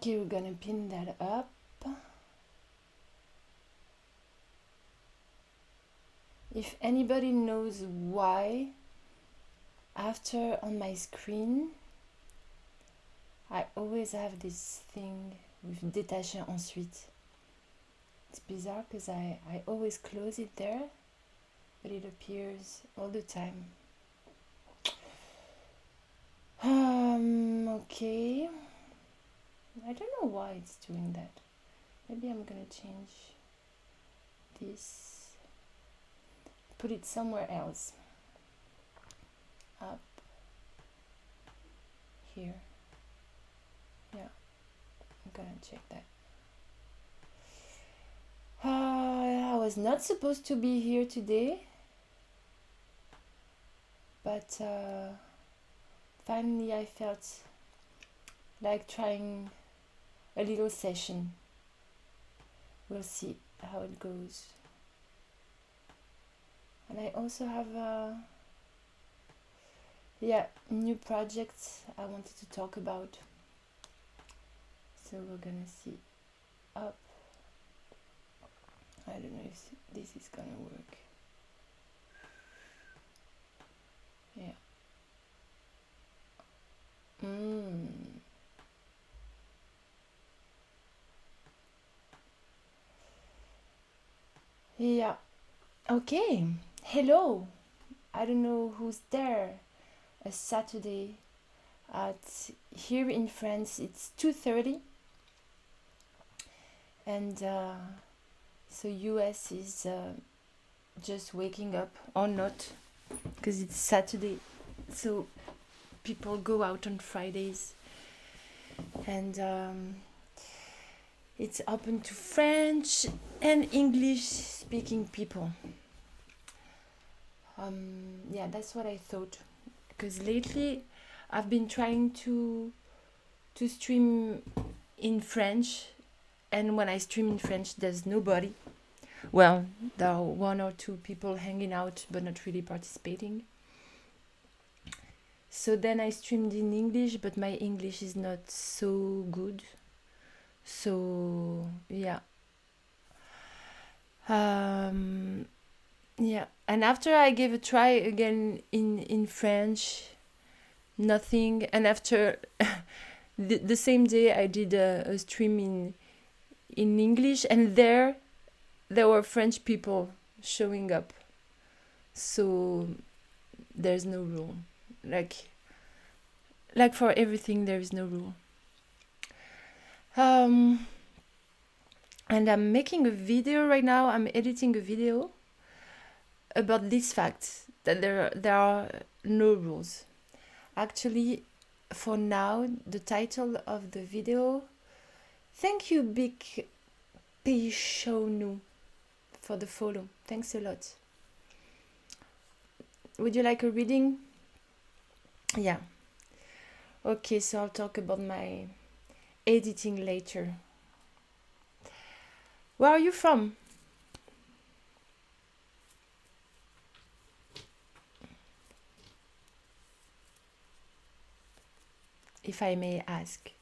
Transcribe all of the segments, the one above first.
Okay, we're gonna pin that up. If anybody knows why, after on my screen, I always have this thing with détacher ensuite. It's bizarre because I always close it there, but it appears all the time. Okay. I don't know why it's doing that. Maybe I'm gonna change this. Put it somewhere else. Up here. Yeah, I'm gonna check that. I was not supposed to be here today, but finally I felt like trying a little session. We'll see how it goes. And I also have new projects I wanted to talk about. So we're gonna see up. I don't know if this is gonna work. Yeah. Yeah. Okay. Hello. I don't know who's there. A Saturday at here in France it's 2:30, and so US is just waking up or not, because it's Saturday, so people go out on Fridays, and it's open to French and English speaking people. Yeah, that's what I thought, because lately I've been trying to stream in French, and when I stream in French there's nobody. Well, there are one or two people hanging out but not really participating. So then I streamed in English, but my English is not so good. So yeah. Yeah, and after I gave a try again in French, nothing. And after the same day I did a stream in English, and there were French people showing up. So there's no rule. Like for everything there is no rule. And I'm making a video right now. I'm editing a video about this fact that there are no rules. Actually, for now, the title of the video, thank you Big Pichonu for the follow. Thanks a lot. Would you like a reading? Yeah. Okay, so I'll talk about my editing later. Where are you from? If I may ask,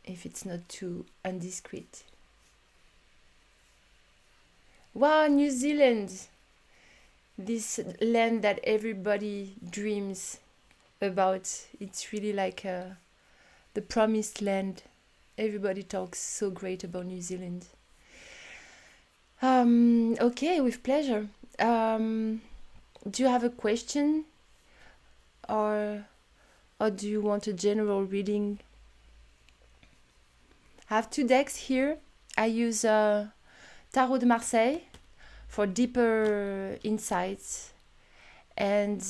if it's not too indiscreet. Wow, New Zealand! This land that everybody dreams about. It's really like the promised land. Everybody talks so great about New Zealand. Okay, with pleasure. Do you have a question, or do you want a general reading? I have two decks here. I use Tarot de Marseille for deeper insights, and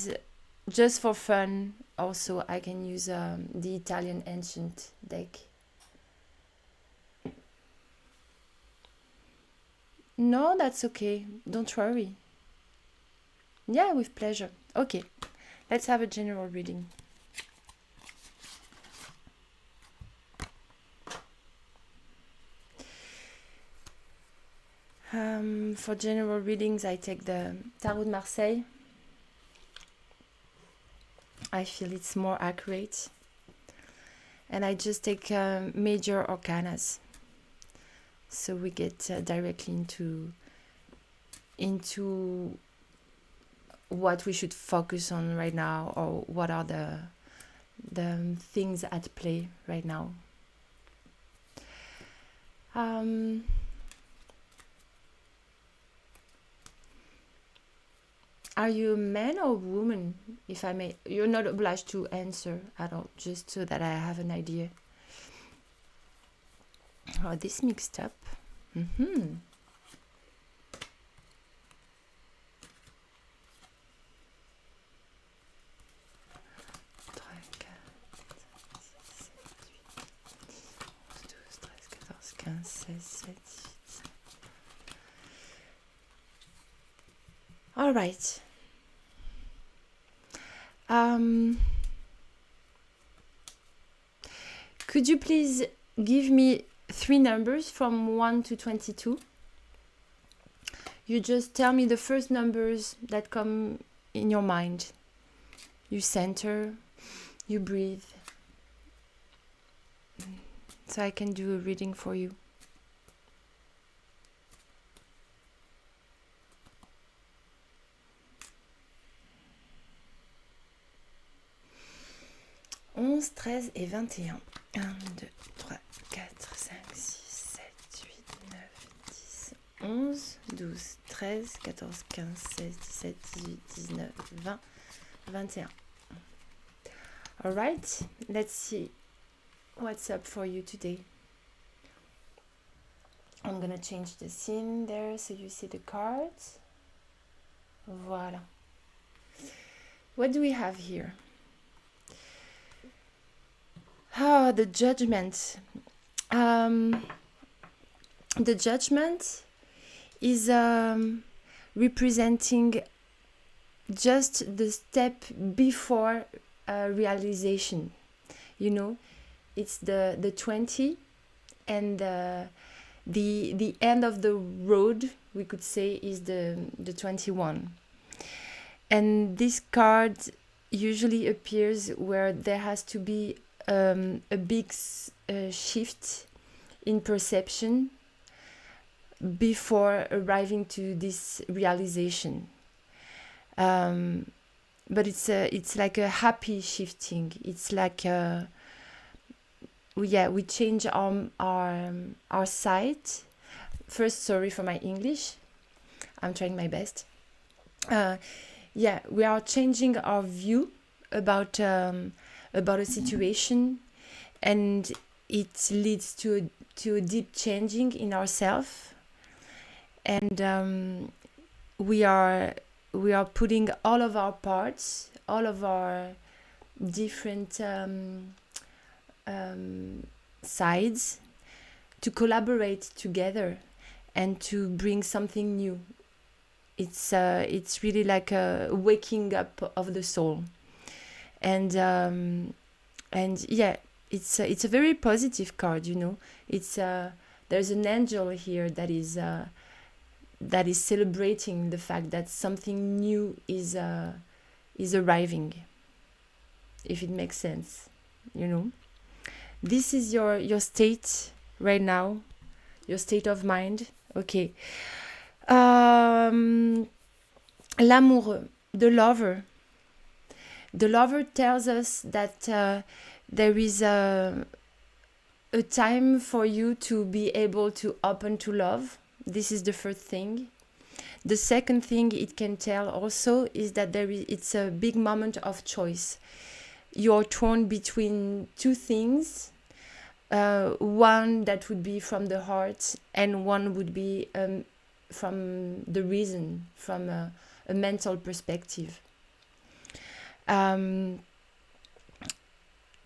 just for fun also I can use the Italian Ancient deck. No, that's okay. Don't worry. Yeah, with pleasure. Okay, let's have a general reading. For general readings, I take the Tarot de Marseille. I feel it's more accurate. and I just take major arcanas, so we get directly into what we should focus on right now, or what are the things at play right now. Are you a man or woman, if I may? You're not obliged to answer at all, just so that I have an idea. Oh, this mixed up. Mm-hmm. All right. Could you please give me 3 numbers from 1 to 22? You just tell me the first numbers that come in your mind. You center, you breathe, so I can do a reading for you. Onze, 13 et 21. 1, 2, 3, 4, 5, 6, 7, 8, 9, 10, 11, 12, 13, 14, 15, 16, 17, 18, 19, 20, 21. Alright, let's see what's up for you today. I'm gonna change the scene there so you see the cards. Voila. What do we have here? Ah, the Judgment. The Judgment is representing just the step before realization. You know, it's the 20 and the end of the road, we could say, is the 21. And this card usually appears where there has to be a big shift in perception before arriving to this realization. But it's like a happy shifting. It's like we change our sight. First, sorry for my English. I'm trying my best. We are changing our view about a situation, and it leads to a deep changing in ourselves, and we are putting all of our parts, all of our different sides to collaborate together and to bring something new. It's really like a waking up of the soul. And yeah, it's a very positive card, you know. It's there's an angel here that is celebrating the fact that something new is arriving, if it makes sense, you know. This is your state right now, your state of mind. Okay. L'amoureux, the lover. The lover tells us that there is a time for you to be able to open to love. This is the first thing. The second thing it can tell also is that it's a big moment of choice. You're torn between two things. One that would be from the heart, and one would be from the reason, from a mental perspective.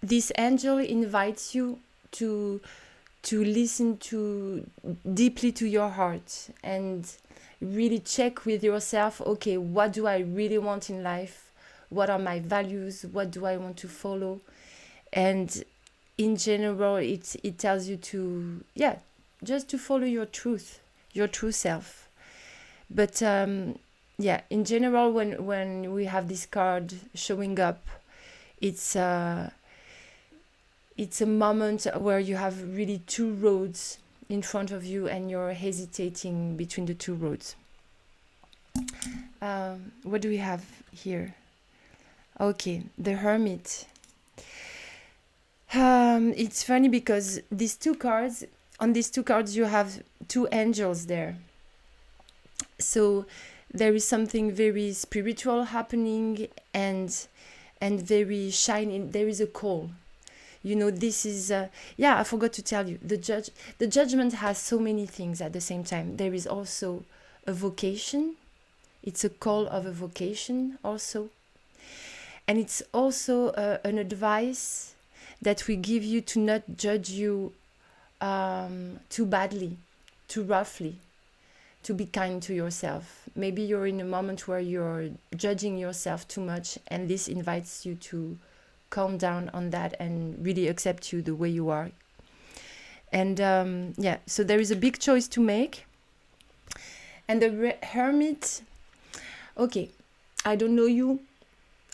This angel invites you to listen deeply to your heart and really check with yourself, okay, what do I really want in life? What are my values? What do I want to follow? And in general, it tells you to, just to follow your truth, your true self. But in general, when we have this card showing up, it's it's a moment where you have really two roads in front of you and you're hesitating between the two roads. What do we have here? Okay, the Hermit. It's funny because on these two cards you have two angels there. So there is something very spiritual happening and very shining. There is a call. This is I forgot to tell you, the judgment has so many things at the same time. There is also a vocation. It's a call of a vocation also, and it's also an advice that we give you to not judge you too badly, too roughly, to be kind to yourself. Maybe you're in a moment where you're judging yourself too much, and this invites you to calm down on that and really accept you the way you are. And so there is a big choice to make. And the Hermit, okay, I don't know you.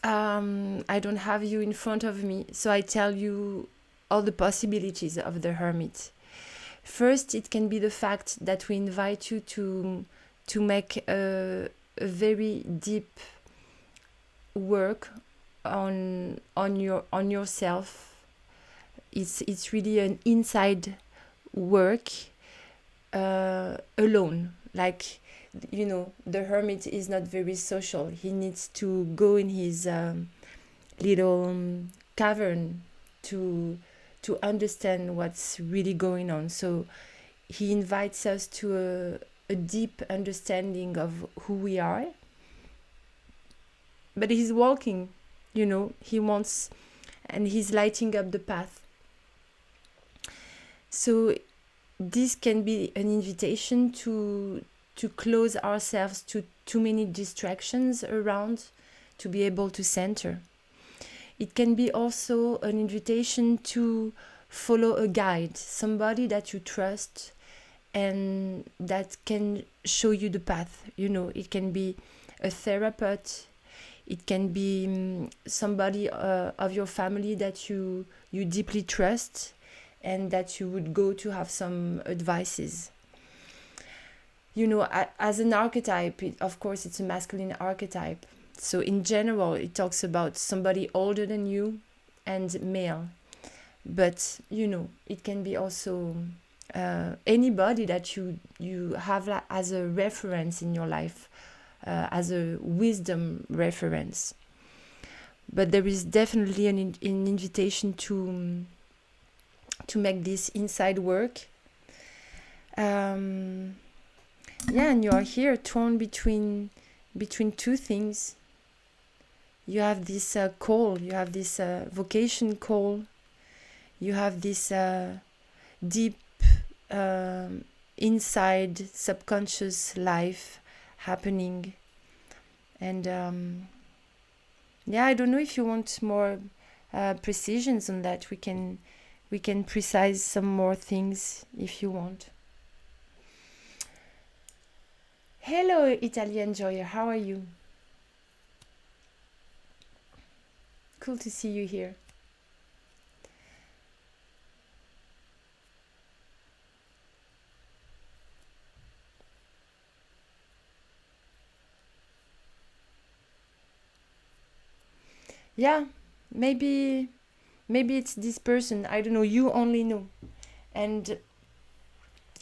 I don't have you in front of me, so I tell you all the possibilities of the Hermit. First, it can be the fact that we invite you to make a very deep work on yourself. It's really an inside work alone. Like, the Hermit is not very social. He needs to go in his little cavern to understand what's really going on. So he invites us to a deep understanding of who we are. But he's walking, he wants, and he's lighting up the path. So this can be an invitation to close ourselves to too many distractions around, to be able to center. It can be also an invitation to follow a guide, somebody that you trust and that can show you the path. It can be a therapist, it can be somebody of your family that you deeply trust and that you would go to have some advices. As an archetype, of course, it's a masculine archetype. So in general, it talks about somebody older than you and male. But, it can be also anybody that you have as a reference in your life, as a wisdom reference. But there is definitely an invitation to make this inside work. And you are here torn between two things. You have this call, you have this vocation call, you have this deep inside subconscious life happening. And I don't know if you want more precisions on that. We can precise some more things if you want. Hello, Italian Joyer, how are you? Cool to see you here. Yeah, maybe it's this person. I don't know. You only know. And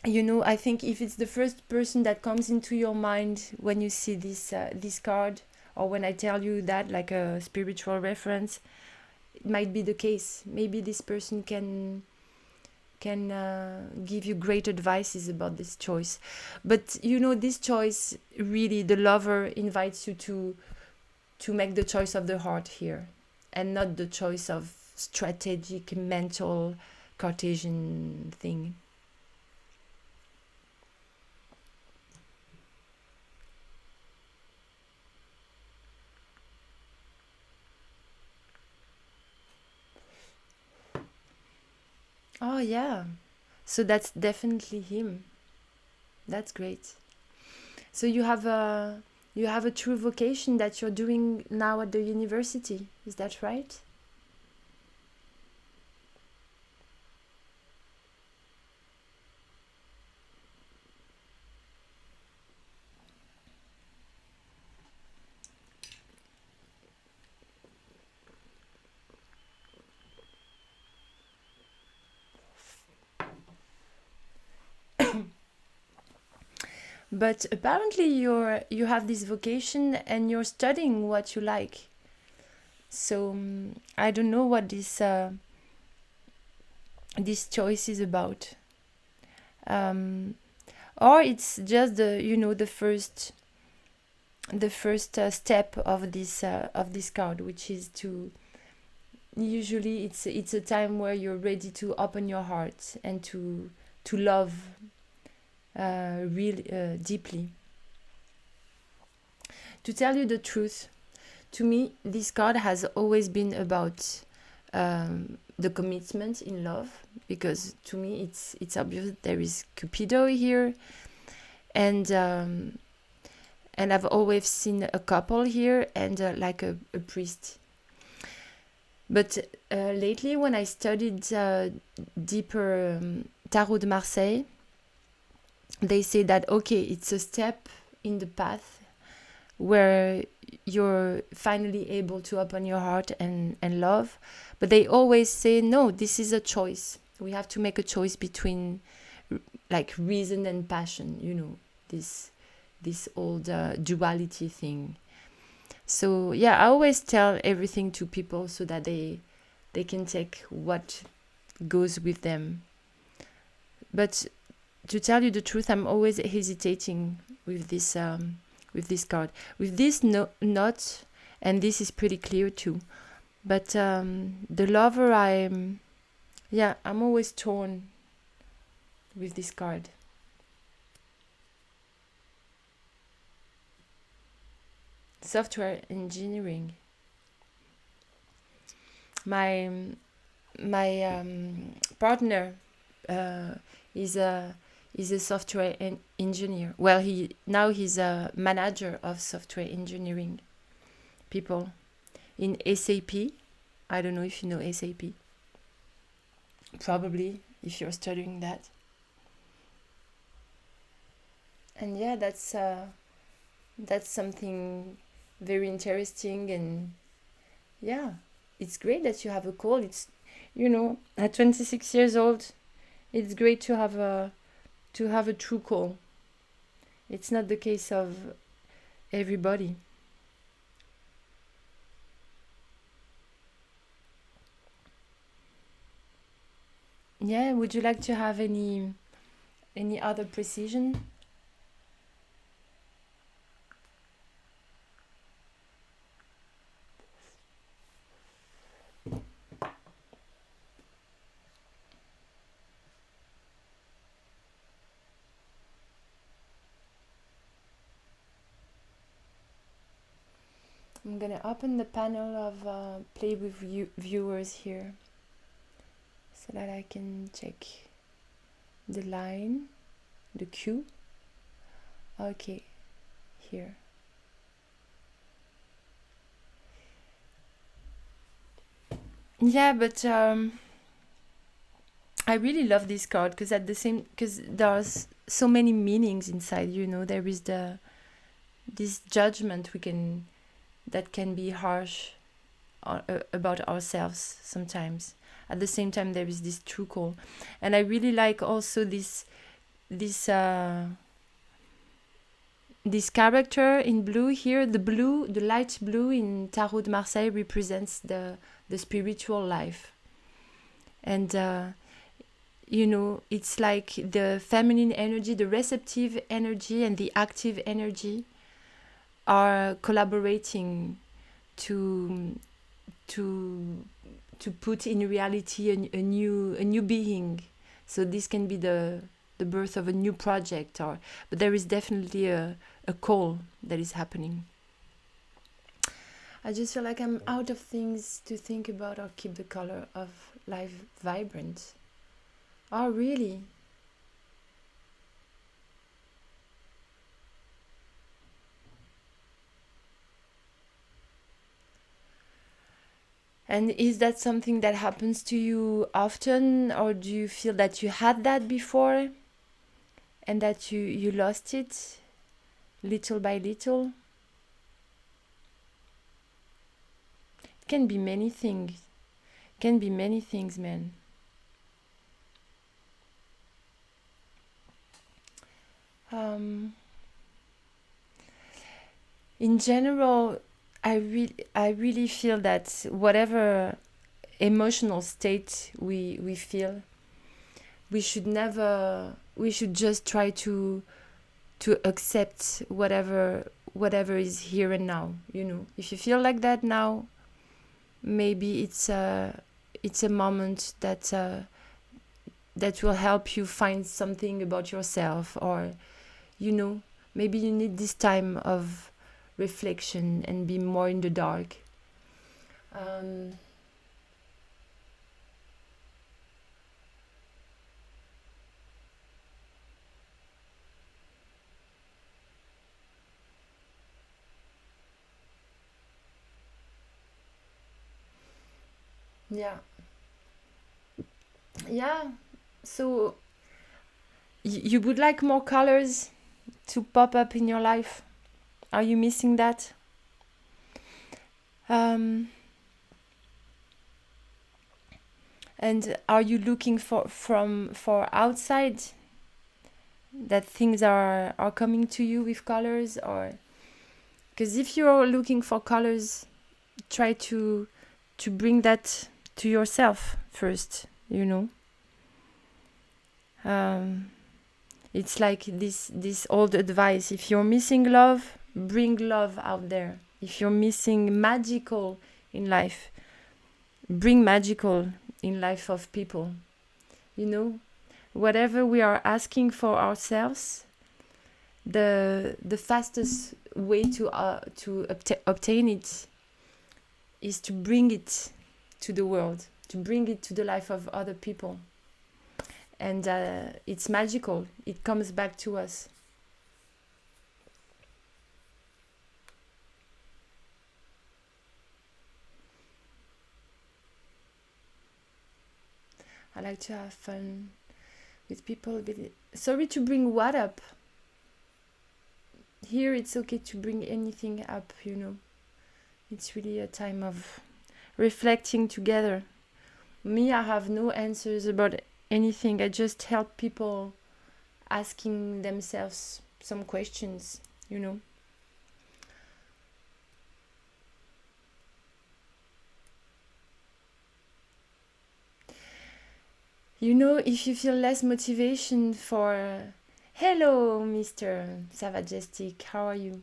I think if it's the first person that comes into your mind when you see this card, or when I tell you that, like a spiritual reference, it might be the case. Maybe this person can give you great advices about this choice. But this choice, really, the lover invites you to make the choice of the heart here, and not the choice of strategic, mental, Cartesian thing. Oh yeah, so that's definitely him. That's great. So you have a true vocation that you're doing now at the university. Is that right? But apparently you have this vocation and you're studying what you like. So I don't know what this choice is about. Um, or it's just the first step of this card, which is to usually it's a time where you're ready to open your heart and to love really deeply. To tell you the truth, to me, this card has always been about the commitment in love, because to me it's obvious there is Cupido here, and I've always seen a couple here and like a priest. But lately, when I studied deeper Tarot de Marseille, they say that okay, it's a step in the path where you're finally able to open your heart and love. But they always say, no, this is a choice. We have to make a choice between like reason and passion, this old duality thing. So yeah, I always tell everything to people so that they can take what goes with them. But to tell you the truth, I'm always hesitating with this card, with this knot, and this is pretty clear too. But the lover, I'm always torn with this card. Software engineering. My partner is a software engineer. Well, he's a manager of software engineering people in SAP. I don't know if you know SAP. Probably, if you're studying that. And yeah, that's something very interesting, and yeah, it's great that you have a call. It's at 26 years old, it's great to have a true call. It's not the case of everybody. Yeah, would you like to have any other precision? I'm gonna open the panel of play with viewers here so that I can check the line, the cue. Okay, here. Yeah, but I really love this card because there's so many meanings inside. There is this judgment that can be harsh about ourselves sometimes. At the same time, there is this true call, and I really like also this character in blue here. The light blue in Tarot de Marseille represents the spiritual life, and it's like the feminine energy, the receptive energy, and the active energy are collaborating to put in reality a new being. So this can be the birth of a new project, but there is definitely a call that is happening. I just feel like I'm out of things to think about or keep the color of life vibrant. Oh, really? And is that something that happens to you often, or do you feel that you had that before and that you lost it little by little? It can be many things. It can be many things, man. in general, I really feel that whatever emotional state we feel, we should just try to accept whatever is here and now. If you feel like that now, maybe it's a moment that will help you find something about yourself, or maybe you need this time of reflection and be more in the dark. um, yeah, yeah. So you would like more colors to pop up in your life? Are you missing that? um, and are you looking for outside, that things are coming to you with colors? Or because if you're looking for colors, try to bring that to yourself first. um, it's like this old advice: if you're missing love, bring love out there. If you're missing magical in life, bring magical in life of people. Whatever we are asking for ourselves, the fastest way to obtain it is to bring it to the world, to bring it to the life of other people. And it's magical. It comes back to us. I like to have fun with people. Sorry to bring what up. Here it's okay to bring anything up. It's really a time of reflecting together. Me, I have no answers about anything. I just help people asking themselves some questions. If you feel less motivation for hello, Mr. Savajestic, how are you?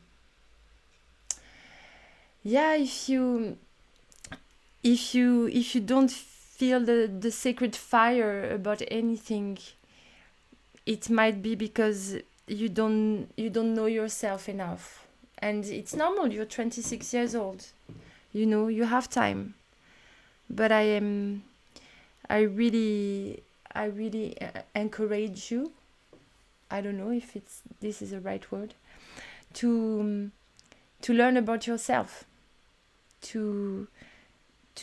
Yeah, if you don't feel the sacred fire about anything, it might be because you don't know yourself enough. And it's normal. You're 26 years old. You have time. But I really encourage you. I don't know if this is the right word, to learn about yourself, to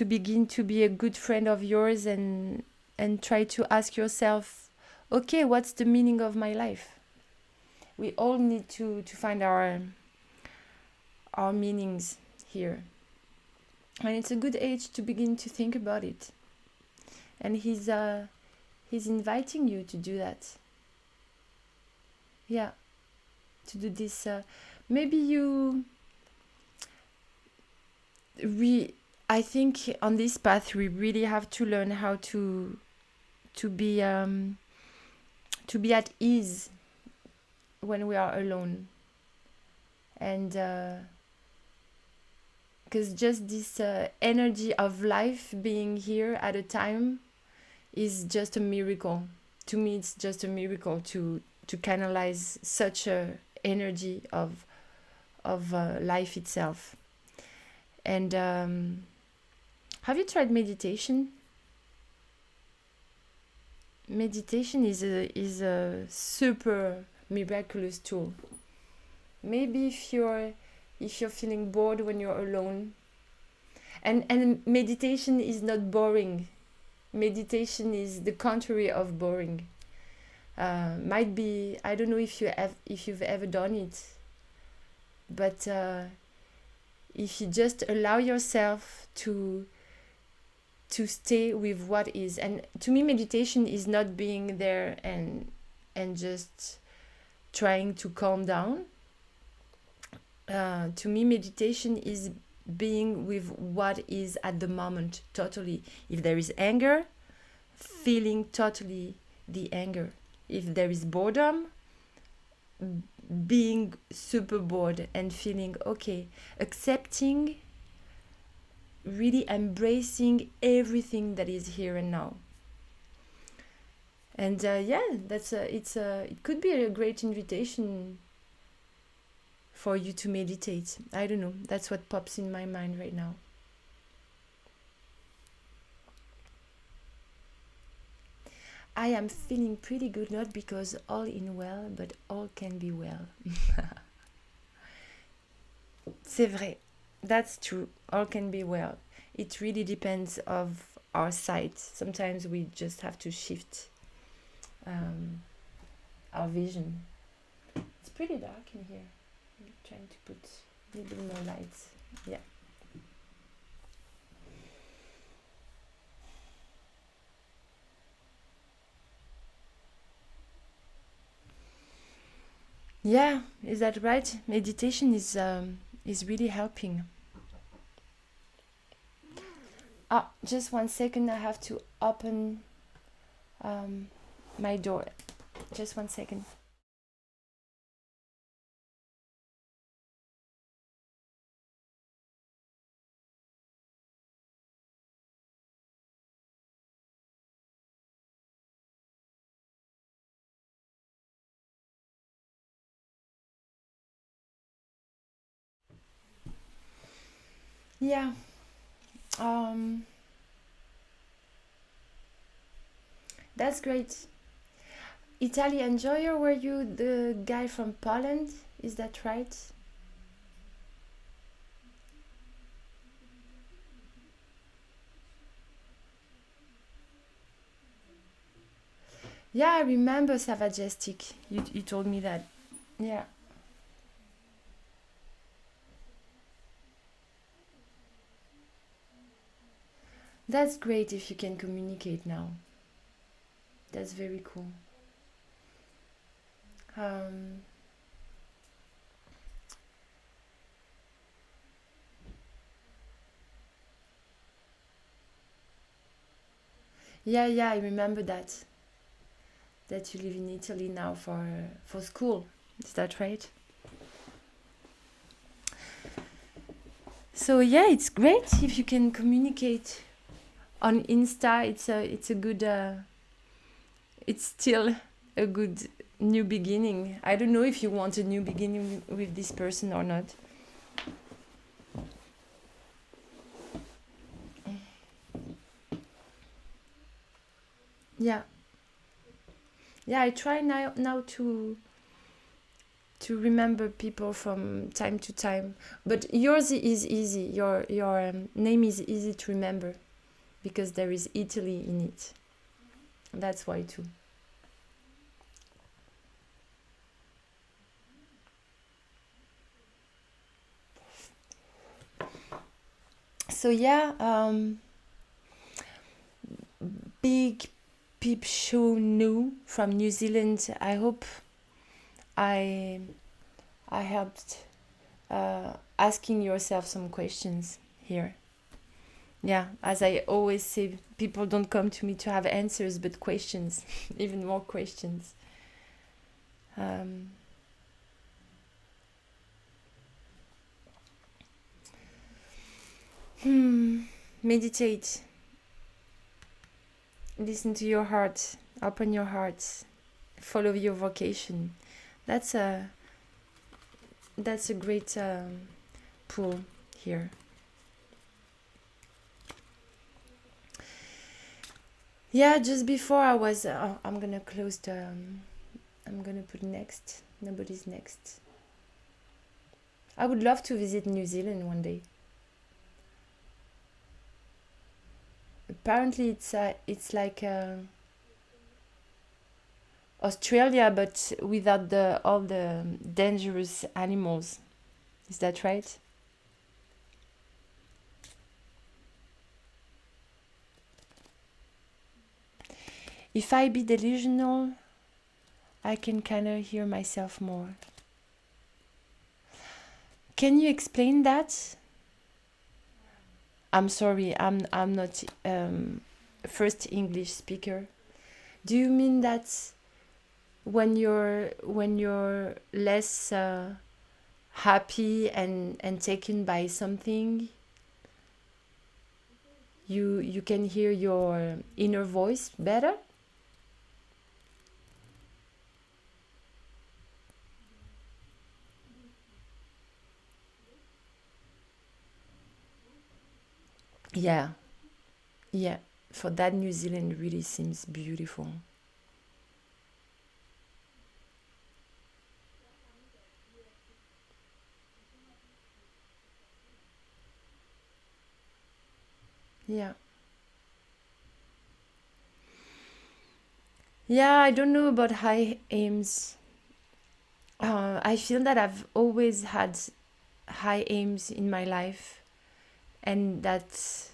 begin to be a good friend of yours, and try to ask yourself, okay, what's the meaning of my life? We all need to find our meanings here, and it's a good age to begin to think about it. And he's inviting you to do that. Yeah, to do this. Maybe I think on this path we really have to learn how to be at ease when we are alone, and because just this energy of life being here at a time is just a miracle. To me, it's just a miracle to canalize such a energy of life itself. And have you tried meditation? Meditation is a super miraculous tool. Maybe if you're feeling bored when you're alone, and meditation is not boring. Meditation is the contrary of boring. Might be, I don't know if you've ever done it, but if you just allow yourself to stay with what is. And to me, meditation is not being there and just trying to calm down. To me, meditation is being with what is at the moment, totally. If there is anger, feeling totally the anger. If there is boredom, being super bored and feeling okay. Accepting, really embracing everything that is here and now. And yeah, it could be a great invitation for you to meditate. I don't know. That's what pops in my mind right now. I am feeling pretty good, not because all in well, but all can be well. C'est vrai. That's true. All can be well. It really depends of our sight. Sometimes we just have to shift our vision. It's pretty dark in here. I'm trying to put a little bit more lights. Yeah. Yeah, is that right? Meditation is really helping. Ah, just 1 second. I have to open my door. Just 1 second. Yeah. That's great. Italy enjoyer, were you the guy from Poland? Is that right? Yeah, I remember Savajestic. You told me that. Yeah. That's great if you can communicate now. That's very cool. Um, yeah, I remember that. That you live in Italy now for school. Is that right? So yeah, it's great if you can communicate on Insta. It's a good. It's still a good new beginning. I don't know if you want a new beginning with this person or not. Yeah, yeah. I try now to remember people from time to time, but yours is easy. Your name is easy to remember because there is Italy in it. That's why too. So yeah, big peep show new from New Zealand. I hope I I helped asking yourself some questions here. Yeah, as I always say, people don't come to me to have answers, but questions, even more questions. Um, Meditate. Listen to your heart. Open your heart. Follow your vocation. That's a that's a great pull here. Yeah, just before I was. I'm gonna close the. I'm gonna put next. Nobody's next. I would love to visit New Zealand one day. Apparently, it's like Australia, but without the all the dangerous animals. Is that right? If I be delusional, I can kind of hear myself more. Can you explain that? I'm sorry, I'm not first English speaker. Do you mean that when you're less happy and taken by something, you can hear your inner voice better? Yeah, yeah. For that, New Zealand really seems beautiful. Yeah. Yeah, I don't know about high aims. I feel that I've always had high aims in my life, and that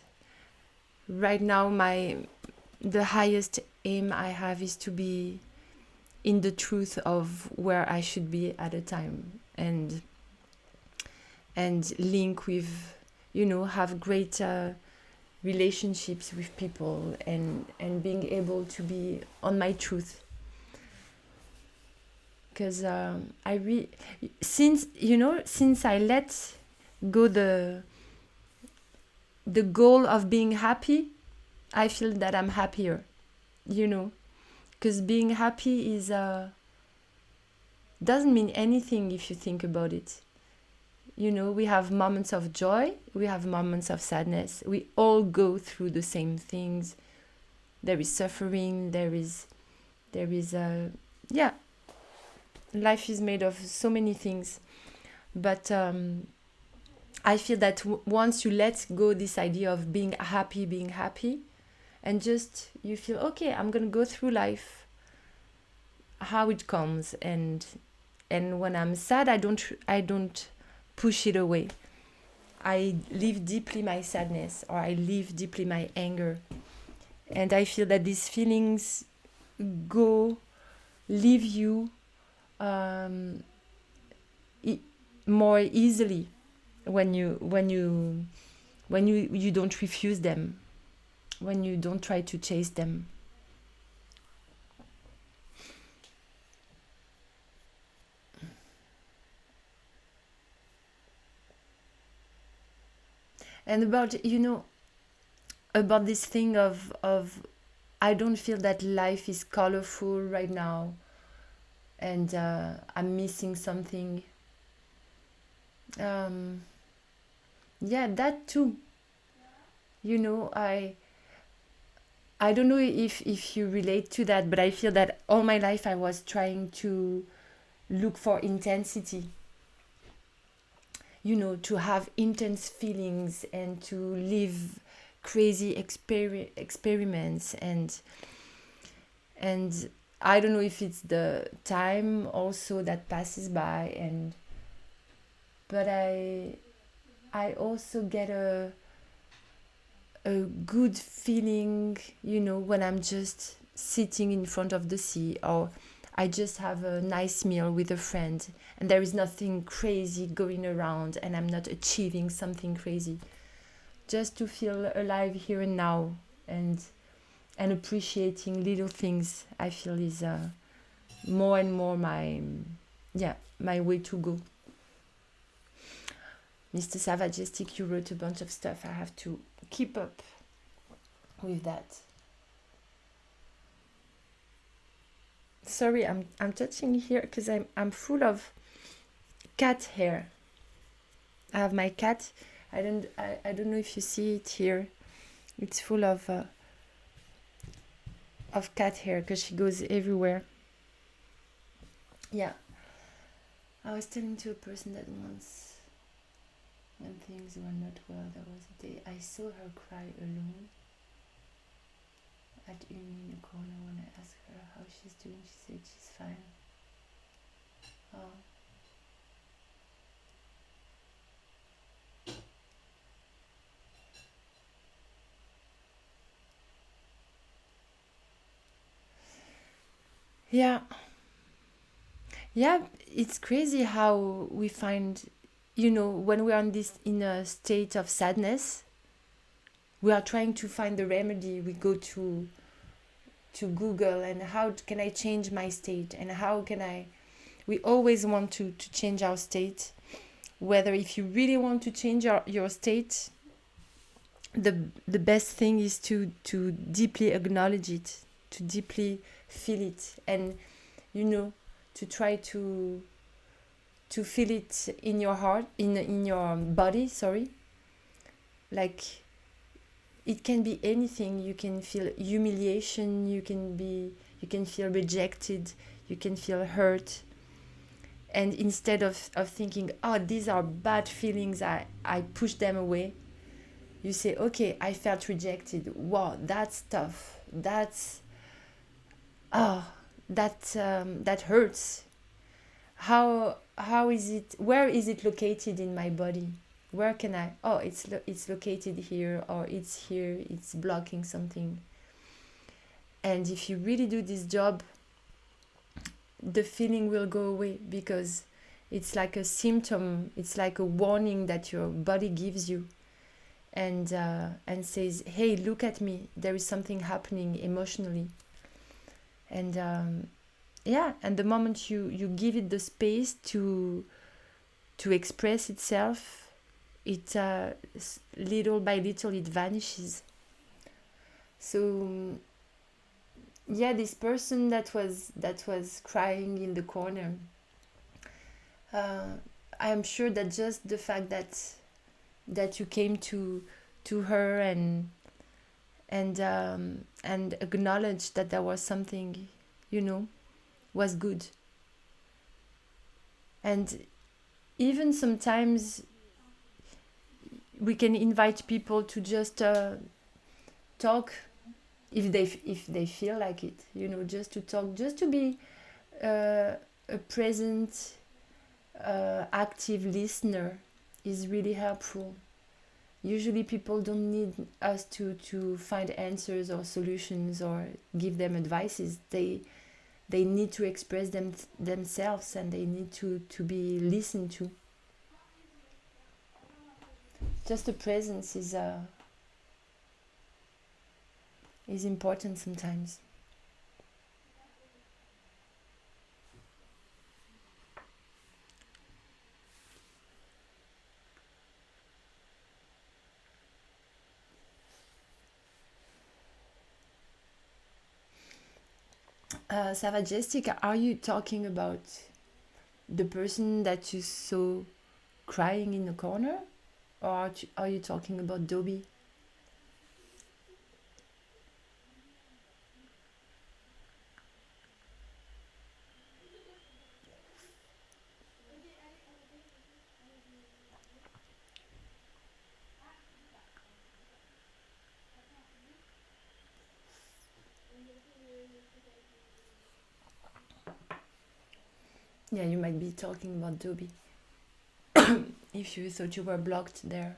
right now the highest aim I have is to be in the truth of where I should be at a time, and link with, have great relationships with people, and being able to be on my truth. Because since I let go the goal of being happy, I feel that I'm happier, you know. Because being happy is doesn't mean anything if you think about it. We have moments of joy, we have moments of sadness. We all go through the same things. There is suffering. There is yeah. Life is made of so many things, but I feel that once you let go this idea of being happy, and just you feel okay, I'm gonna go through life how it comes, and when I'm sad, I don't push it away. I live deeply my sadness, or I live deeply my anger, and I feel that these feelings go leave you um, e- more easily when you don't refuse them, when you don't try to chase them. And about this thing of I don't feel that life is colorful right now, and I'm missing something. um, yeah, that too. I don't know if you relate to that, but I feel that all my life I was trying to look for intensity, to have intense feelings and to live crazy experiments, and I don't know if it's the time also that passes by, but I also get a good feeling, when I'm just sitting in front of the sea, or I just have a nice meal with a friend, and there is nothing crazy going around, and I'm not achieving something crazy. Just to feel alive here and now, and appreciating little things, I feel is more and more my way to go. Mr. Savagistic, you wrote a bunch of stuff. I have to keep up with that. Sorry, I'm touching here because I'm full of cat hair. I have my cat. I don't know if you see it here. It's full of cat hair because she goes everywhere. Yeah. I was telling to a person that once, when things were not well, there was a day I saw her cry alone at Uni in the corner. When I asked her how she's doing, she said she's fine. Oh. Yeah. Yeah, it's crazy how we find when we are in a state of sadness, we are trying to find the remedy. We go to Google, and how can I change my state, and how can I we always want to change our state. Whether if you really want to change your state, the best thing is to deeply acknowledge it, to deeply feel it, and to try to feel it in your heart, in your body, sorry. Like, it can be anything. You can feel humiliation, you can feel rejected, you can feel hurt. And instead of thinking, oh, these are bad feelings, I push them away, you say, okay, I felt rejected. Wow, that's tough. Oh, that hurts. How is it? Where is it located in my body? Where can I? Oh, it's located here, or it's here. It's blocking something. And if you really do this job, the feeling will go away, because it's like a symptom. It's like a warning that your body gives you, and says, "Hey, look at me. There is something happening emotionally." And and the moment you give it the space to express itself, it little by little it vanishes. So this person that was crying in the corner, I am sure that just the fact that you came to her and acknowledged that there was something, was good. And even sometimes we can invite people to just talk, if they feel like it, just to talk, just to be a present, active listener is really helpful. Usually people don't need us to find answers or solutions or give them advices. They need to express themselves, and they need to be listened to. Just the presence is important sometimes. Sava Jessica, are you talking about the person that you saw crying in the corner, or are you talking about Dobby? Yeah, you might be talking about Dobby. If you thought you were blocked there.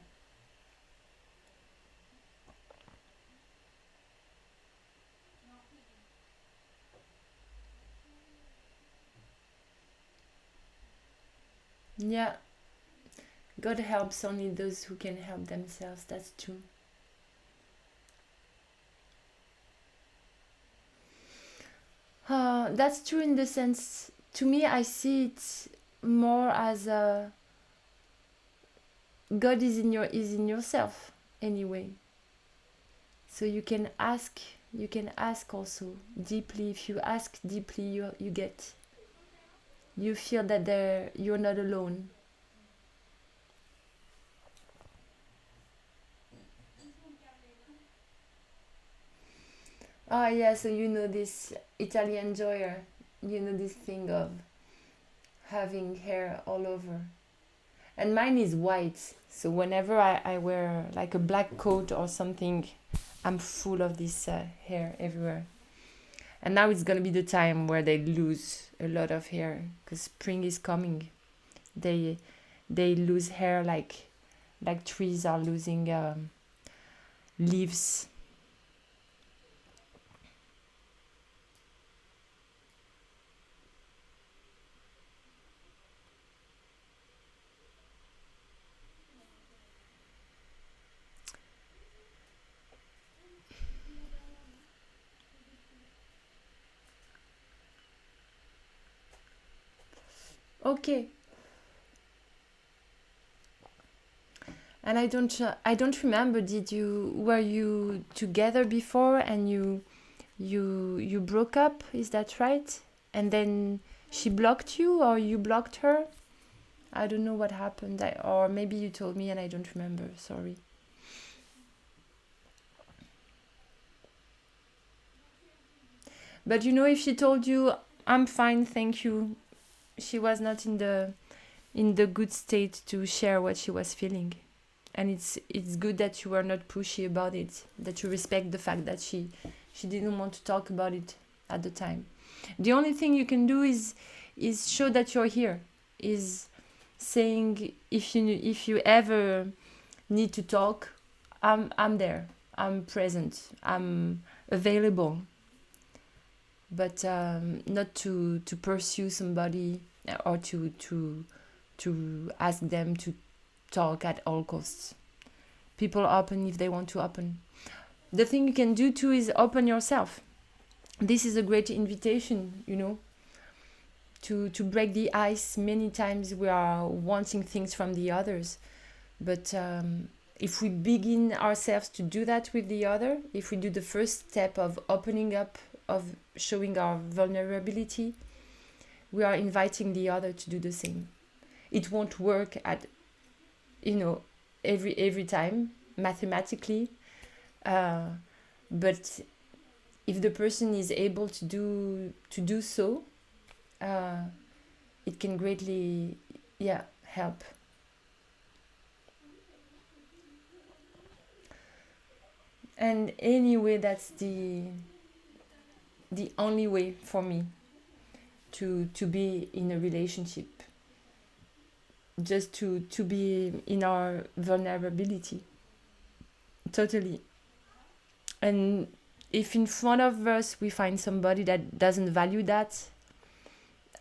Yeah, God helps only those who can help themselves. That's true. That's true in the sense, to me, I see it more as God is in yourself anyway. So you can ask also deeply. If you ask deeply, you get. You feel that you're not alone. Oh yeah, so this Italian joyer, this thing of having hair all over. And mine is white, so whenever I wear like a black coat or something, I'm full of this hair everywhere. And now it's gonna be the time where they lose a lot of hair, because spring is coming. They lose hair like trees are losing leaves. Okay. And I don't remember. Were you together before and you broke up? Is that right? And then she blocked you or you blocked her? I don't know what happened. Or maybe you told me and I don't remember. Sorry. But if she told you, "I'm fine, thank you," she was not in the good state to share what she was feeling. And it's good that you were not pushy about it, that you respect the fact that she didn't want to talk about it at the time. The only thing you can do is show that you're here, is saying, if you ever need to talk, I'm there, I'm present, I'm available. But not to pursue somebody, or to ask them to talk at all costs. People open if they want to open. The thing you can do too is open yourself. This is a great invitation, to break the ice. Many times we are wanting things from the others, but if we begin ourselves to do that with the other, if we do the first step of opening up, of showing our vulnerability, we are inviting the other to do the same. It won't work at every time mathematically, but if the person is able to do so, it can greatly help. And anyway, that's the only way for me to be in a relationship, just to be in our vulnerability, totally. And if in front of us we find somebody that doesn't value that,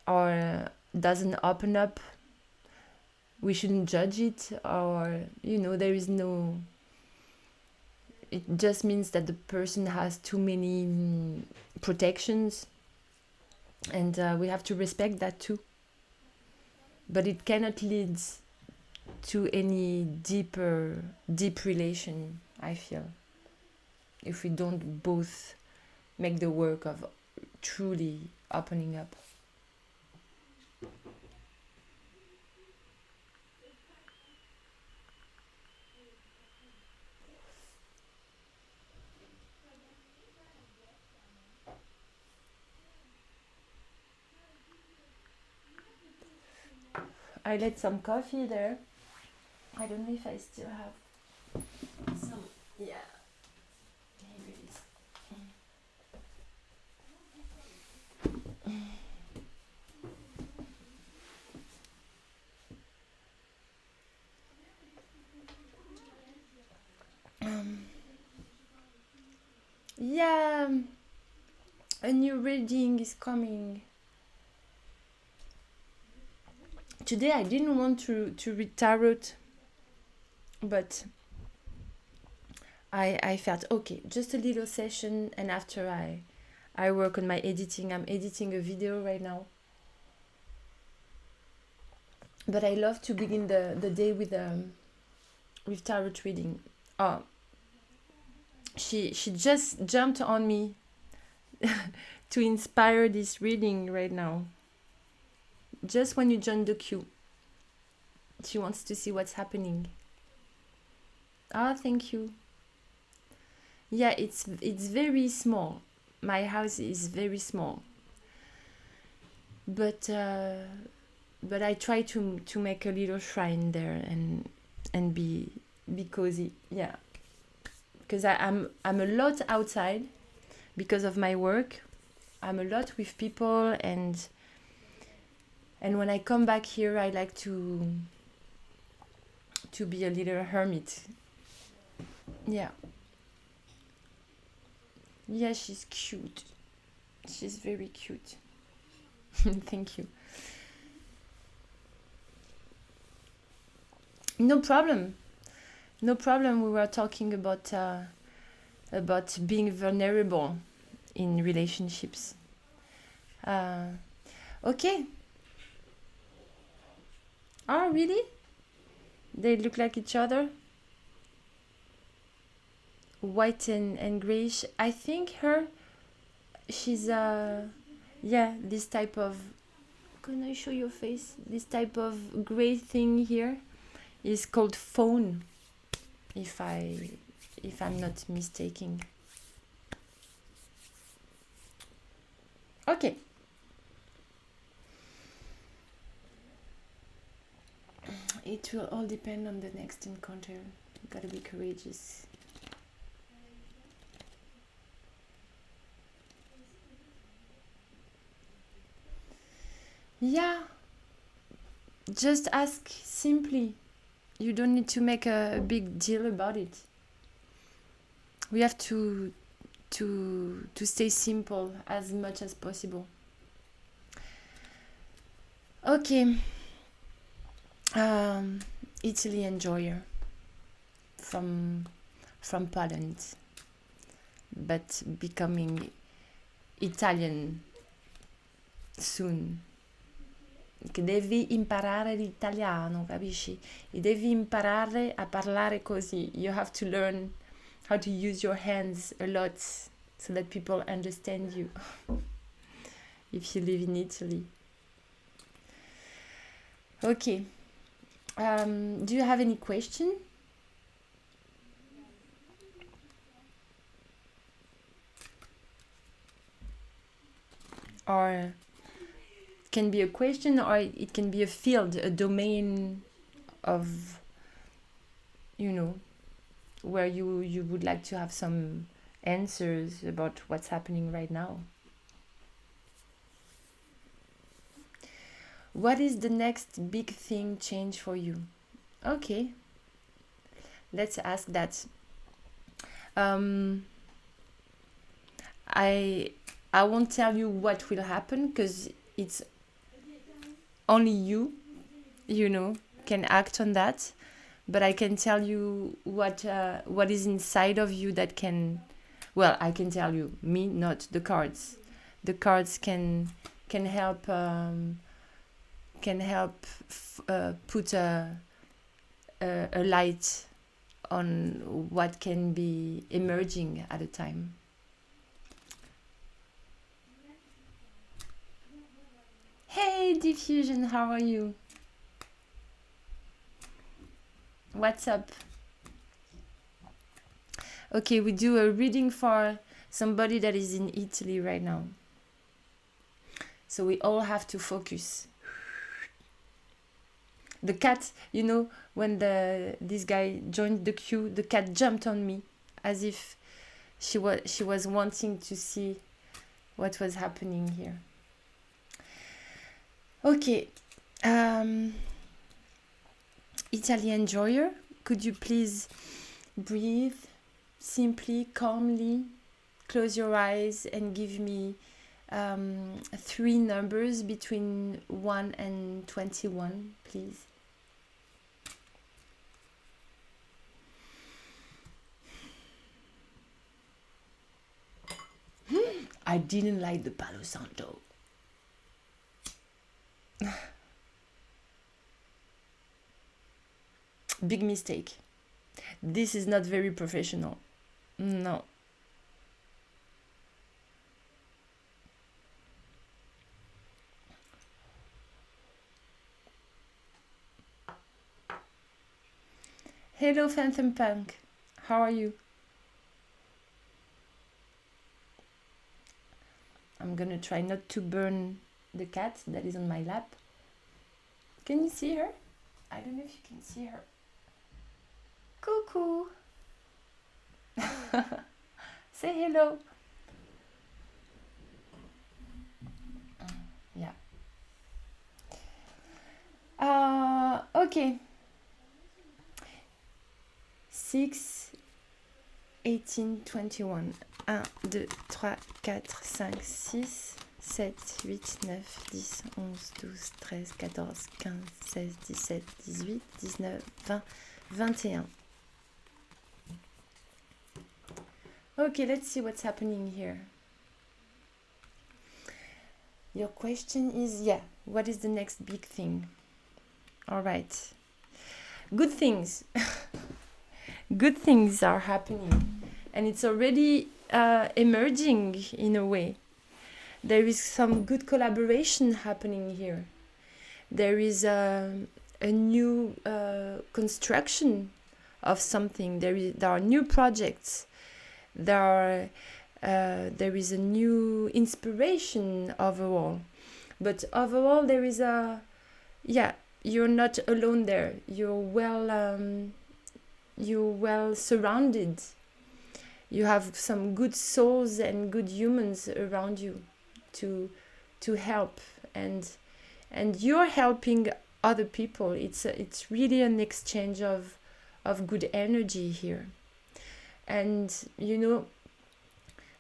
or doesn't open up, we shouldn't judge it, or there is no, it just means that the person has too many protections, and we have to respect that too. But it cannot lead to any deep relation, I feel, if we don't both make the work of truly opening up. I let some coffee there. I don't know if I still have some. Yeah. Here it is. Yeah, a new reading is coming. Today I didn't want to read tarot, but I felt okay, just a little session, and after I work on my editing. I'm editing a video right now. But I love to begin the day with tarot reading. Oh, she just jumped on me to inspire this reading right now. Just when you join the queue, she wants to see what's happening. Ah, thank you. Yeah, it's very small. My house is very small, but I try to make a little shrine there and be cozy. Yeah, because I'm a lot outside because of my work. I'm a lot with people, and when I come back here, I like to be a little hermit. Yeah. Yeah, she's cute. She's very cute. Thank you. No problem. No problem. We were talking about being vulnerable in relationships. Okay. Oh, really? They look like each other? White and grayish. I think she's yeah, this type of, can I show your face? This type of gray thing here is called fawn, if I'm not mistaken. Okay. It will all depend on the next encounter. You gotta be courageous. Yeah, just ask simply. You don't need to make a big deal about it. We have to stay simple as much as possible. Okay. Italy enjoyer from Poland, but becoming Italian soon. Che devi imparare l'italiano, capisci? E devi imparare a parlare così. You have to learn how to use your hands a lot so that people understand you if you live in Italy. Okay. Do you have any question? Or it can be a question, or it can be a field, a domain of, where you would like to have some answers about what's happening right now. What is the next big thing change for you? Okay, let's ask that. I won't tell you what will happen because it's only you can act on that. But I can tell you what is inside of you that can. Well, I can tell you, me, not the cards. The cards can help put a light on what can be emerging at a time. Hey, Diffusion, how are you? What's up? Okay, we do a reading for somebody that is in Italy right now. So we all have to focus. The cat, when this guy joined the queue, the cat jumped on me as if she was wanting to see what was happening here. Okay. Italian enjoyer, could you please breathe simply, calmly, close your eyes and give me 3 numbers between 1 and 21, please. I didn't like the Palo Santo. Big mistake. This is not very professional. No. Hello, Phantom Punk. How are you? I'm gonna try not to burn the cat that is on my lap. Can you see her? I don't know if you can see her. Coucou. Say hello. Yeah. Okay. 6, 18, 21. 1, 2, 3, 4, 5, 6, 7, 8, 9, 10, 11, 12, 13, 14, 15, 16, 17, 18, 19, 20, 21. Okay, let's see what's happening here. Your question is, what is the next big thing? All right. Good things. Good things are happening. And it's already emerging in a way. There is some good collaboration happening here. There is a new construction of something. There are new projects. There is a new inspiration overall. But overall, there is you're not alone there. You're well surrounded. You have some good souls and good humans around you to help, and you're helping other people. It's really an exchange of good energy here. And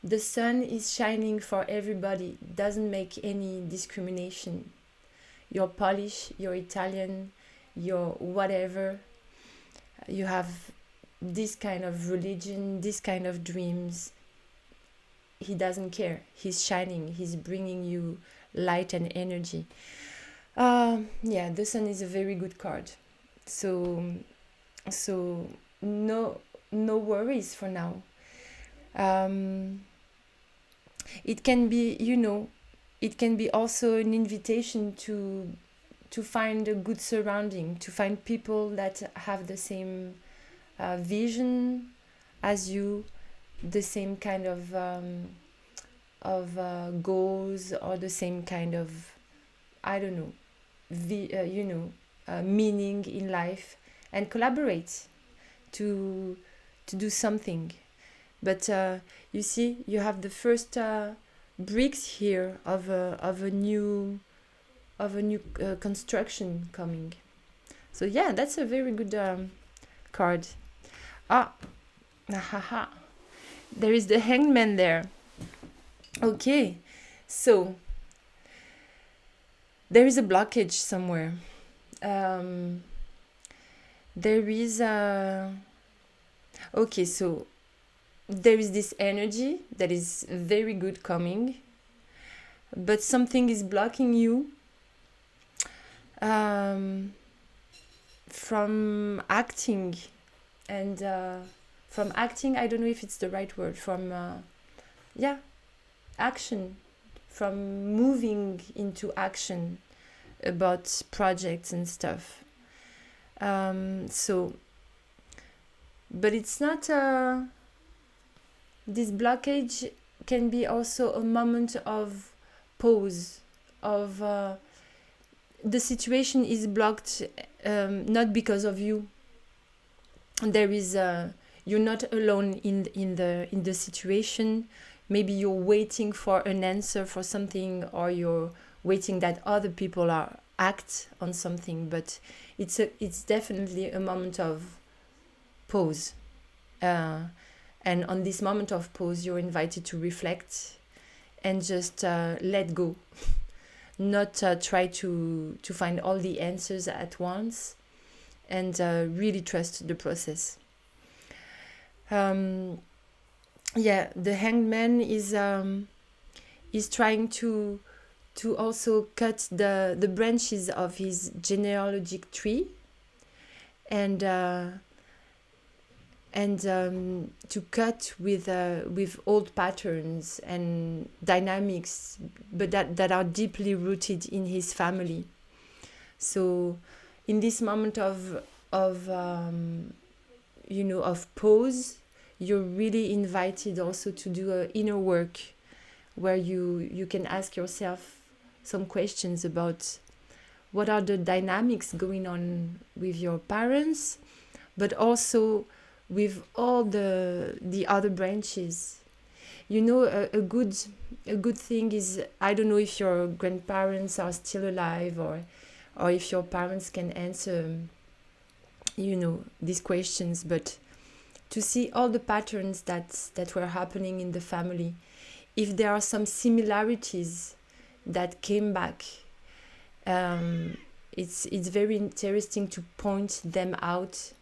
the sun is shining for everybody. It doesn't make any discrimination. You're Polish, you're Italian, you're whatever. You have this kind of religion, this kind of dreams. He doesn't care. He's shining. He's bringing you light and energy. The sun is a very good card. So no worries for now. It can be, it can be also an invitation to find a good surrounding, to find people that have the same vision as you, the same kind of goals, or the same kind of, I don't know, meaning in life, and collaborate to do something. But you see, you have the first bricks here of a new construction coming. So yeah, that's a very good card. There is the Hangman there. Okay, so there is a blockage somewhere. There is a... Okay, so there is this energy that is very good coming, but something is blocking you from acting. And from acting, I don't know if it's the right word, from action, from moving into action about projects and stuff. But it's not this blockage can be also a moment of pause, of the situation is blocked, not because of you. There is you're not alone in the situation. Maybe you're waiting for an answer for something, or you're waiting that other people act on something. But it's definitely a moment of pause. And on this moment of pause, you're invited to reflect and just let go. Not try to find all the answers at once, and really trust the process. The Hanged Man is trying to also cut the branches of his genealogic tree, and to cut with old patterns and dynamics, but that are deeply rooted in his family. So in this moment of pause, you're really invited also to do an inner work, where you can ask yourself some questions about what are the dynamics going on with your parents, but also with all the other branches. A good thing is, I don't know if your grandparents are still alive, or if your parents can answer these questions, but to see all the patterns that were happening in the family, if there are some similarities that came back, it's very interesting to point them out,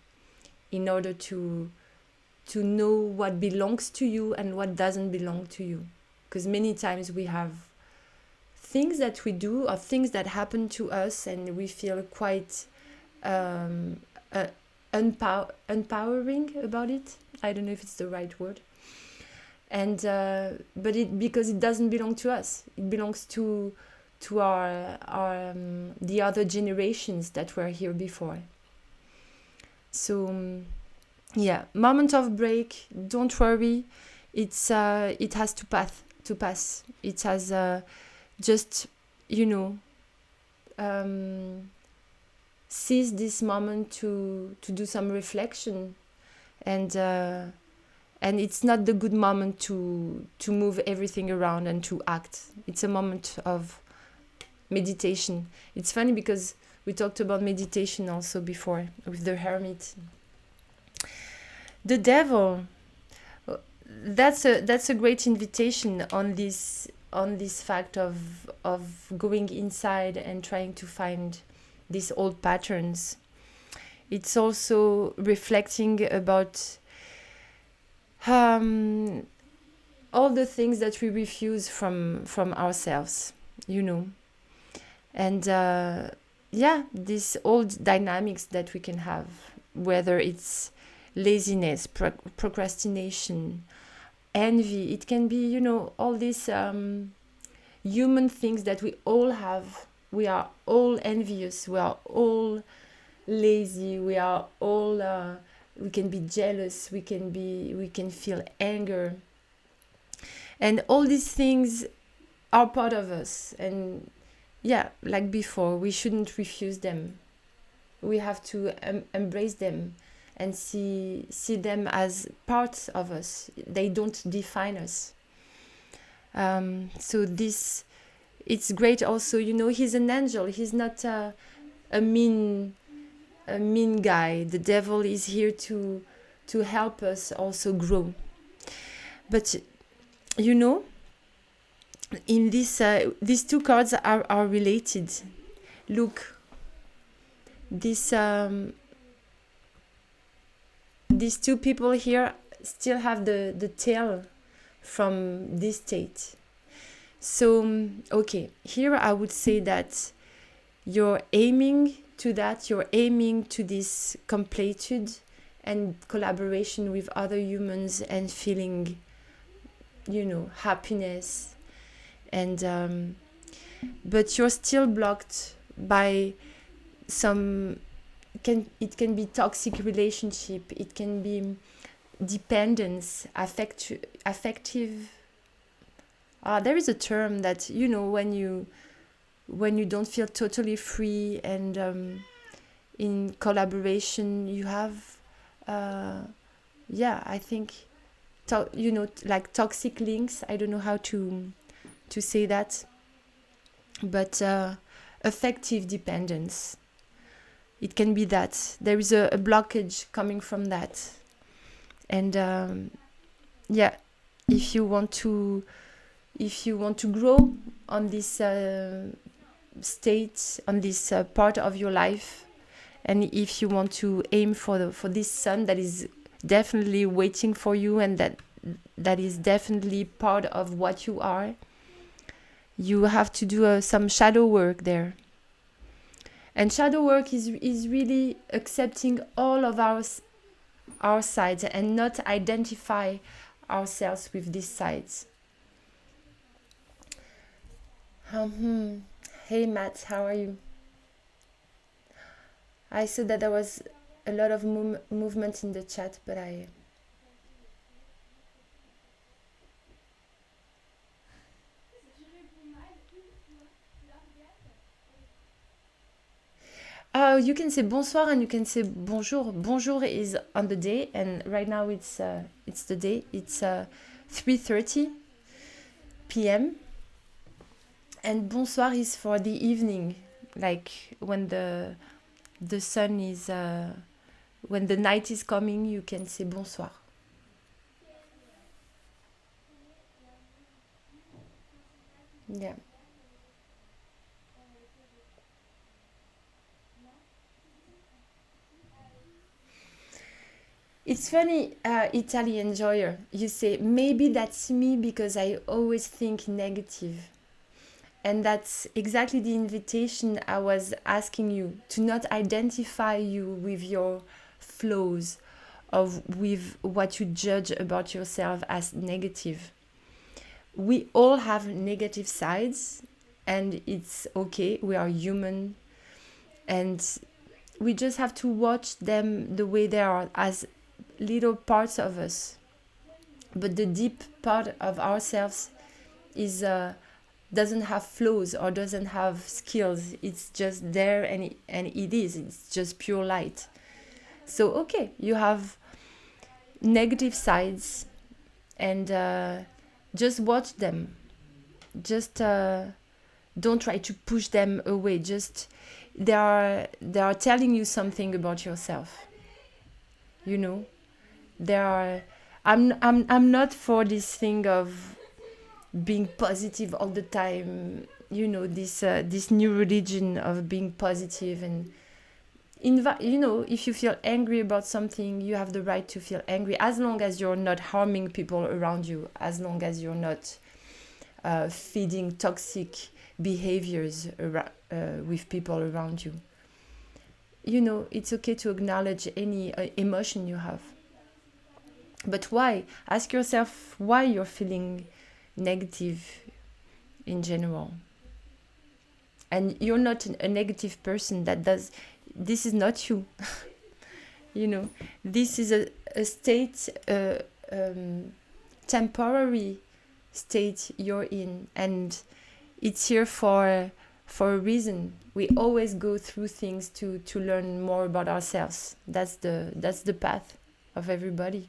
in order to know what belongs to you and what doesn't belong to you. Because many times we have things that we do, or things that happen to us, and we feel quite um, uh, empowering about it. I don't know if it's the right word. And but it, because it doesn't belong to us, it belongs to our the other generations that were here before. So yeah, moment of break. Don't worry, it has to pass. It has just, you know, seize this moment to do some reflection, and it's not the good moment to move everything around and to act. It's a moment of meditation. It's funny because we talked about meditation also before with the hermit. The devil, that's a great invitation on this fact of going inside and trying to find these old patterns. It's also reflecting about all the things that we refuse from ourselves, you know, and yeah, these old dynamics that we can have, whether it's laziness, procrastination, envy. It can be, you know, all these human things that we all have. We are all envious. We are all lazy. We are all. We can be jealous. We can feel anger. And all these things are part of us. And yeah, like before, we shouldn't refuse them. We have to embrace them and see them as parts of us. They don't define us. So this, it's great also, you know, he's an angel. He's not a mean guy. The devil is here to help us also grow. But you know, in this these two cards are related. Look, this these two people here still have the tail from this state. So okay, here I would say that you're aiming to that, you're aiming to this completude and collaboration with other humans and feeling, you know, happiness, and but you're still blocked by some, it can be toxic relationship, it can be dependence, affective. There is a term that, you know, when you don't feel totally free and in collaboration you have I think you know, like toxic links. I don't know how to say that, but affective dependence, it can be that there is a blockage coming from that. And yeah, if you want to grow on this state, on this part of your life, and if you want to aim for this sun that is definitely waiting for you, and that is definitely part of what you are, you have to do some shadow work there. And shadow work is really accepting all of our sides and not identify ourselves with these sides. Hey Matt, how are you? I saw that there was a lot of movement in the chat, but I... You can say bonsoir and you can say bonjour. Bonjour is on the day, and right now it's the day. It's 3:30 p.m. and bonsoir is for the evening, like when the sun is when the night is coming. You can say bonsoir. Yeah. It's funny, Italian enjoyer. You say, maybe that's me because I always think negative. And that's exactly the invitation I was asking you, to not identify you with your flaws, of with what you judge about yourself as negative. We all have negative sides, and it's okay. We are human, and we just have to watch them the way they are, as little parts of us. But the deep part of ourselves is doesn't have flaws or doesn't have skills. It's just there, and it is. It's just pure light. So okay, you have negative sides, and just watch them. Just don't try to push them away. Just they are telling you something about yourself. You know, they are. I'm not for this thing of being positive all the time. You know, this new religion of being positive, and if you feel angry about something, you have the right to feel angry, as long as you're not harming people around you, as long as you're not feeding toxic behaviors with people around you. It's okay to acknowledge any emotion you have. But why? Ask yourself why you're feeling negative in general. And you're not a negative person that does. This is not you. This is a state, temporary state you're in, and it's here for a reason. We always go through things to learn more about ourselves. That's the path of everybody.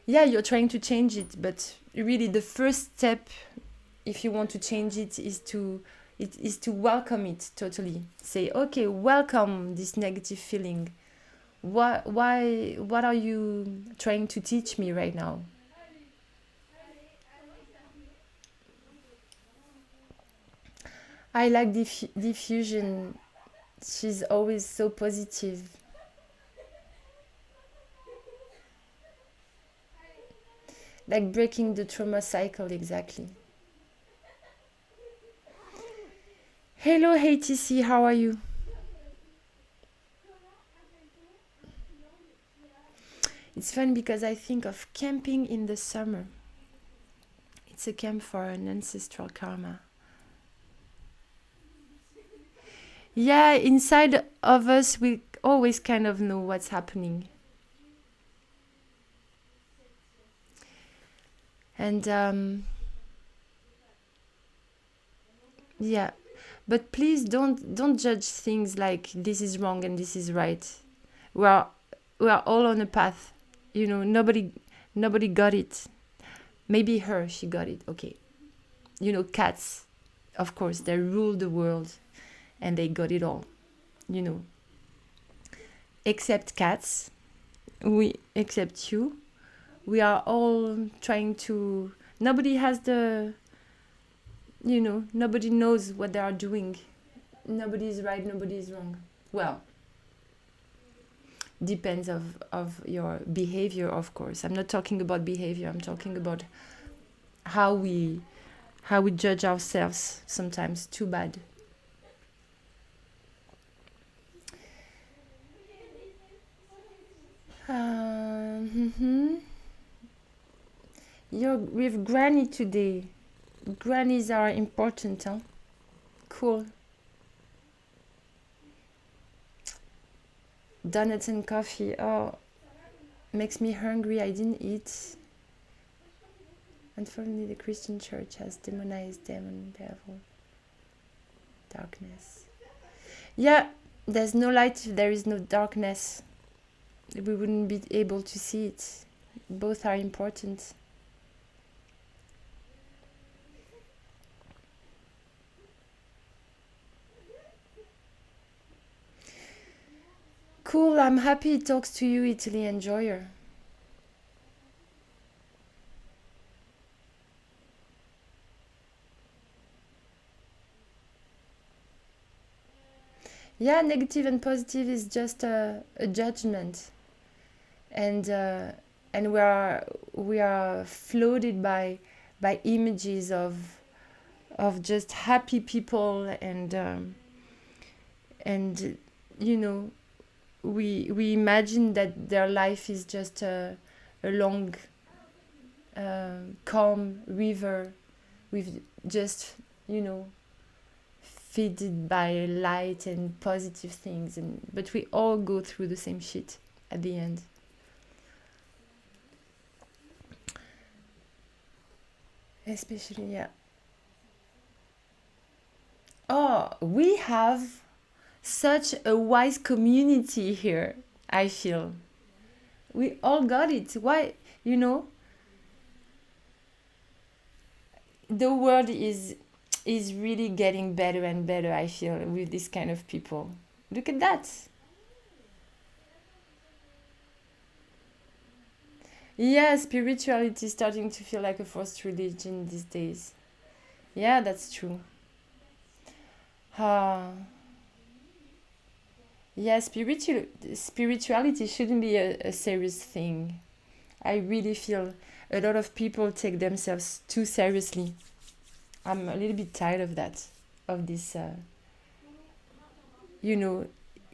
Yeah, you're trying to change it, but really the first step, if you want to change it, is to welcome it totally. Say, okay, welcome this negative feeling. What are you trying to teach me right now? I like diffusion. She's always so positive. Like breaking the trauma cycle, exactly. Hello, HTC, how are you? It's fun because I think of camping in the summer. It's a camp for an ancestral karma. Yeah, inside of us, we always kind of know what's happening. And yeah, but please don't judge things like this is wrong and this is right. We are all on a path. Nobody got it. Maybe she got it. Okay. Cats, of course, they rule the world, and they got it all. Except cats, except you. We are all trying to. Nobody has nobody knows what they are doing. Nobody is right, nobody is wrong. Well, depends of your behavior, of course. I'm not talking about behavior. I'm talking about how we judge ourselves sometimes. Too bad. You're with Granny today. Grannies are important, huh? Cool. Donuts and coffee. Oh, makes me hungry. I didn't eat. Unfortunately, the Christian church has demonized demon, devil, darkness. Yeah, there's no light if there is no darkness. We wouldn't be able to see it. Both are important. Cool, I'm happy it talks to you, Italy enjoyer. Yeah, negative and positive is just a judgment. And and we are floated by images of just happy people, and you know, we imagine that their life is just a long calm river with just, you know, feeded by light and positive things, and but we all go through the same shit at the end. Especially, yeah. Oh, we have such a wise community here, I feel. We all got it. Why, you know, the world is really getting better and better, I feel, with this kind of people. Look at that. Yeah, spirituality is starting to feel like a forced religion these days. Yeah, that's true. Uh, yeah, spirituality shouldn't be a serious thing. I really feel a lot of people take themselves too seriously. I'm a little bit tired of that, of this, you know,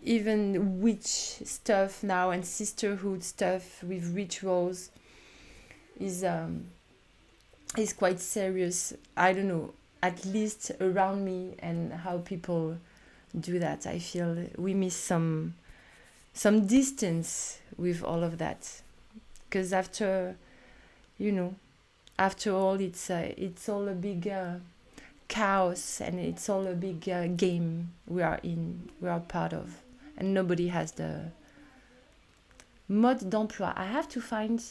even witch stuff now and sisterhood stuff with rituals is is quite serious. I don't know, at least around me and how people do that. I feel we miss some distance with all of that, because after, you know, after all, it's all a big chaos, and it's all a big game we are part of, and nobody has the mode d'emploi. I have to find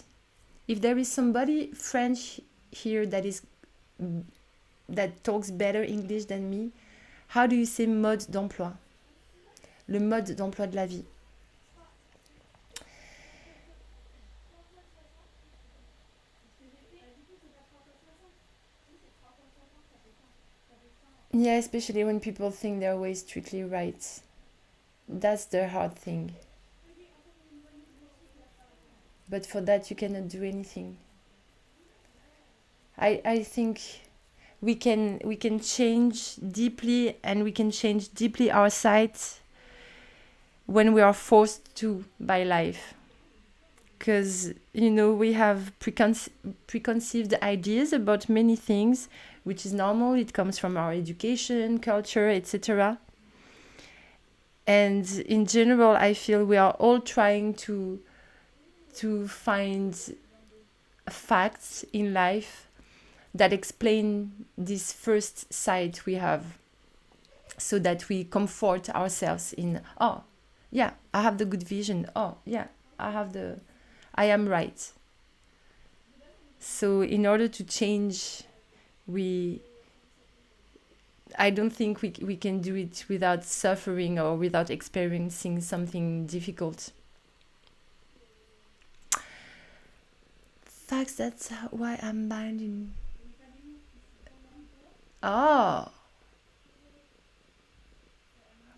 if there is somebody French here that talks better English than me. How do you say mode d'emploi? Le mode d'emploi de la vie. Yeah, especially when people think they're always strictly right. That's the hard thing. But for that, you cannot do anything. I think we can change deeply, and we can change deeply our sight when we are forced to by life, because you know we have preconceived ideas about many things, which is normal. It comes from our education, culture, etc. And in general, I feel we are all trying to find facts in life that explain this first sight we have, so that we comfort ourselves in, oh yeah, I have the good vision, oh yeah, I am right. So in order to change, we I don't think we can do it without suffering or without experiencing something difficult. Facts, that's why I'm binding. Oh,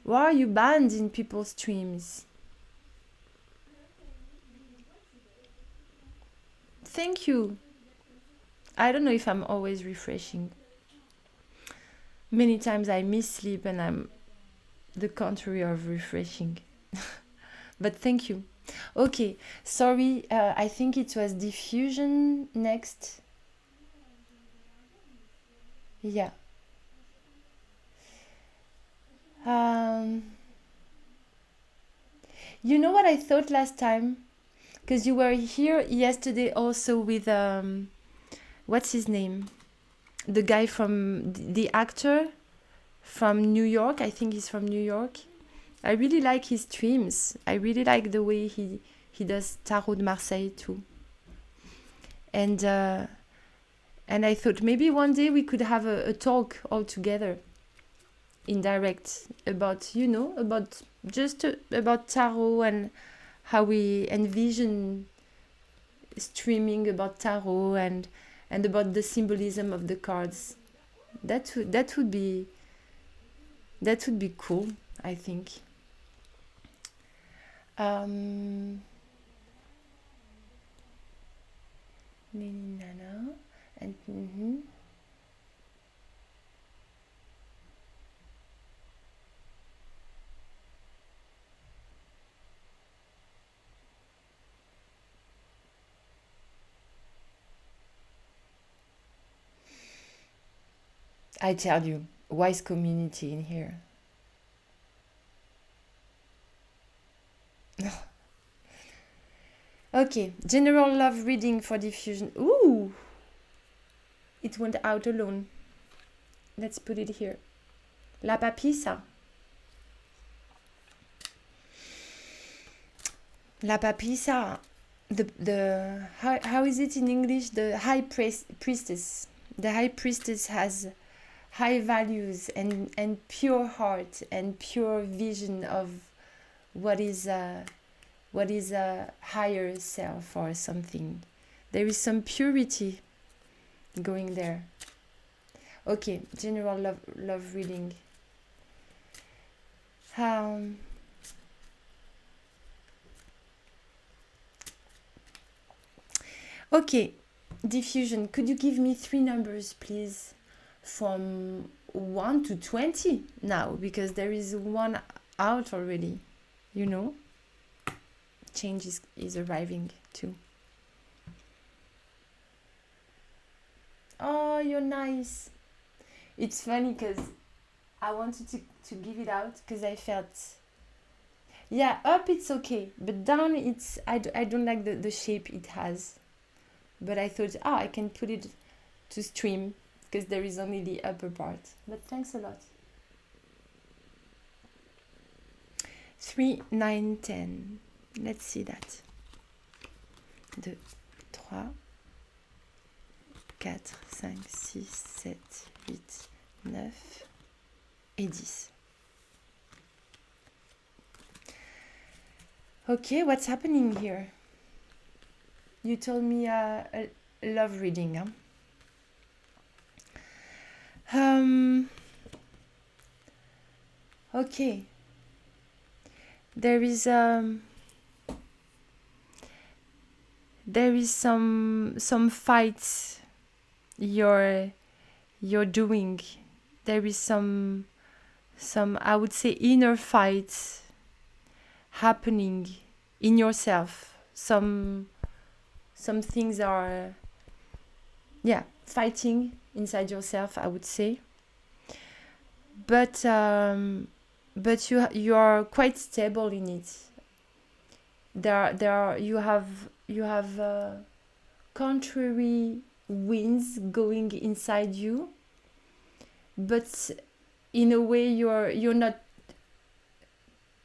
why are you banned in people's streams? Thank you. I don't know if I'm always refreshing. Many times I miss sleep and I'm the contrary of refreshing. But thank you. Okay, sorry, I think it was diffusion next. Yeah. Um, you know what I thought last time? Because you were here yesterday also with, what's his name? The guy from the actor from New York. I think he's from New York. I really like his streams. I really like the way he does Tarot de Marseille too. And and I thought maybe one day we could have a talk all together in direct about, you know, about just about tarot and how we envision streaming about tarot, and about the symbolism of the cards. That would be cool, I think. Um, Nini Nana. And mm-hmm. I tell you, wise community in here. Okay, general love reading for diffusion. Ooh, it went out alone. Let's put it here. La papisa. La papisa. The how is it in English? The high priestess. The high priestess has high values and pure heart and pure vision of what is a higher self or something. There is some purity going there. Okay, general love reading. Okay, diffusion. Could you give me 3 numbers, please, from 1 to 20 now? Because there is one out already. You know, change is arriving too. Oh, you're nice. It's funny because I wanted to give it out because I felt, yeah, up it's okay, but down it's, I don't like the shape it has. But I thought, I can put it to stream because there is only the upper part. But thanks a lot. 3, 9, 10. Let's see that. 2, 3, 4, 5, 6, 7, 8, 9 et 10. Okay, what's happening here? You told me a love reading, huh? Okay. There is some fights you're doing. There is some I would say inner fights happening in yourself. Some things are fighting inside yourself, I would say. But you are quite stable in it. You have contrary winds going inside you, but in a way you're not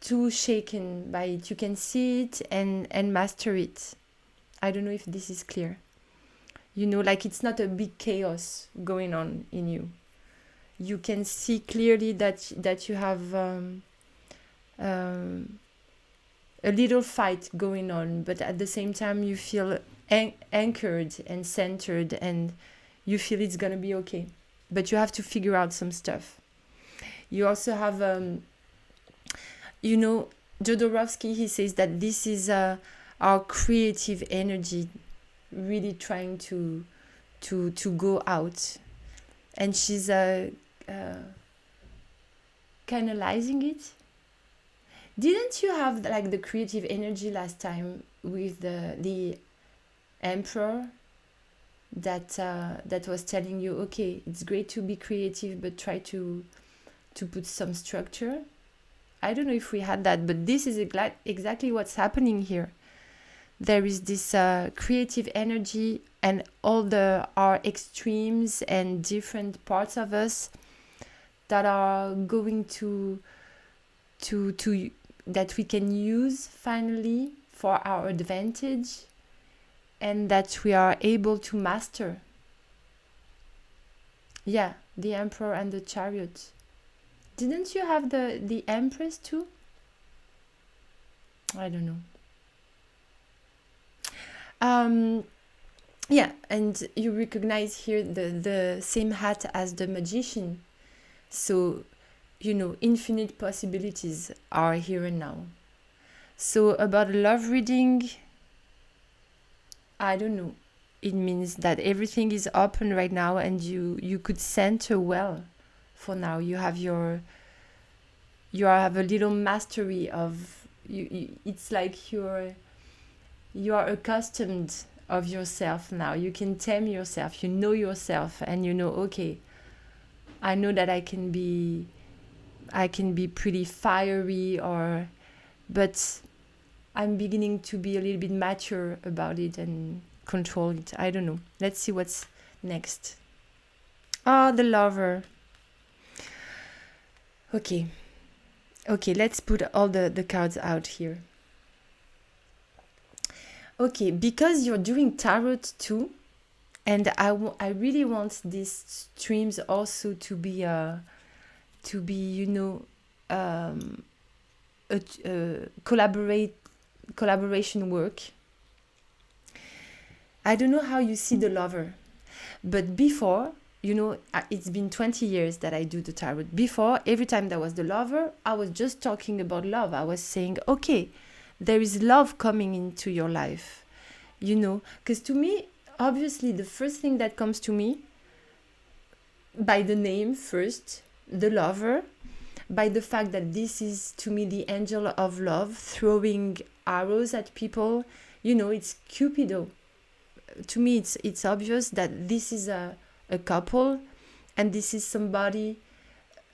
too shaken by it. You can see it and master it. I don't know if this is clear. You know, like it's not a big chaos going on in you. You can see clearly that you have a little fight going on, but at the same time you feel anchored and centered, and you feel it's gonna be okay. But you have to figure out some stuff. You also have, Jodorowsky, he says that this is our creative energy really trying to go out, and she's canalizing it. Didn't you have like the creative energy last time with the emperor that was telling you, okay, it's great to be creative, but try to put some structure? I don't know if we had that, but this is exactly what's happening here. There is this creative energy, and all our extremes and different parts of us that are going to that we can use finally for our advantage, and that we are able to master. Yeah, the Emperor and the Chariot. Didn't you have the Empress too? I don't know. Yeah, and you recognize here the same hat as the Magician. So, infinite possibilities are here and now. So about love reading, I don't know. it means that everything is open right now, and you could center well. For now, you have a little mastery of it's like you are accustomed of yourself now. You can tame yourself, you know yourself, and you know, okay, I know that I can be pretty fiery, or but I'm beginning to be a little bit mature about it and control it. I don't know. Let's see what's next. Ah, the lover. Okay. Okay, let's put all the cards out here. Okay, because you're doing tarot too, and I really want these streams also to be you know, a collaboration work. I don't know how you see the lover, but before, you know, it's been 20 years that I do the tarot. Before, every time there was the lover, I was just talking about love. I was saying, okay, there is love coming into your life, you know, because to me, obviously, the first thing that comes to me, by the name first, the lover, by the fact that this is to me the angel of love throwing arrows at people, you know, it's Cupido. To me, it's obvious that this is a couple, and this is somebody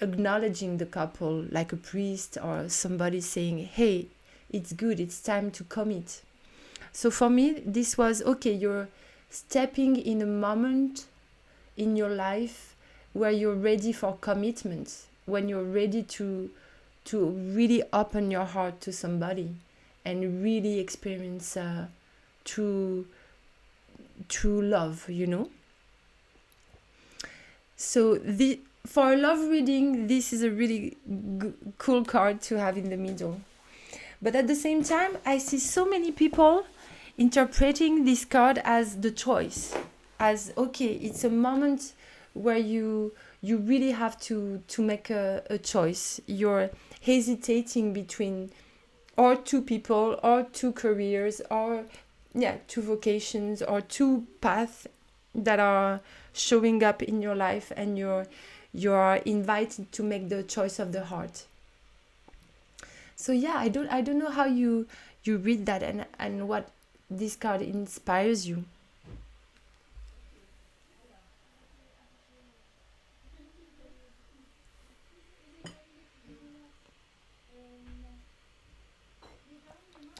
acknowledging the couple, like a priest or somebody saying, hey, it's good, it's time to commit. So for me, this was, okay, you're stepping in a moment in your life where you're ready for commitment, when you're ready to really open your heart to somebody and really experience true love, you know. So for a love reading, this is a really cool card to have in the middle. But at the same time, I see so many people interpreting this card as the choice, as, okay, it's a moment where you really have to make a choice. You're hesitating between or two people, or two careers, or two vocations, or two paths that are showing up in your life, and you're invited to make the choice of the heart. So yeah, I don't know how you read that, and what this card inspires you.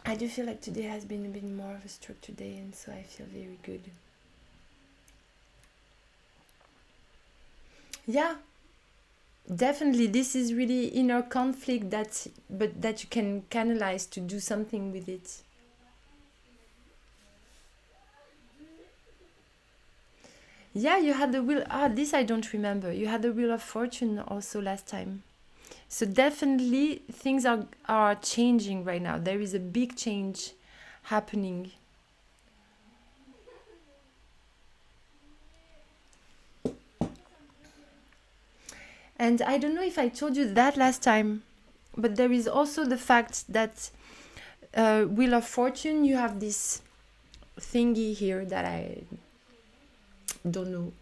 I do feel like today has been a bit more of a structured day, and so I feel very good. Yeah, definitely, this is really inner conflict that you can canalize to do something with it. Yeah, you had the wheel. This I don't remember. You had the wheel of fortune also last time. So definitely things are changing right now. There is a big change happening. And I don't know if I told you that last time, but there is also the fact that Wheel of Fortune, you have this thingy here that I don't know,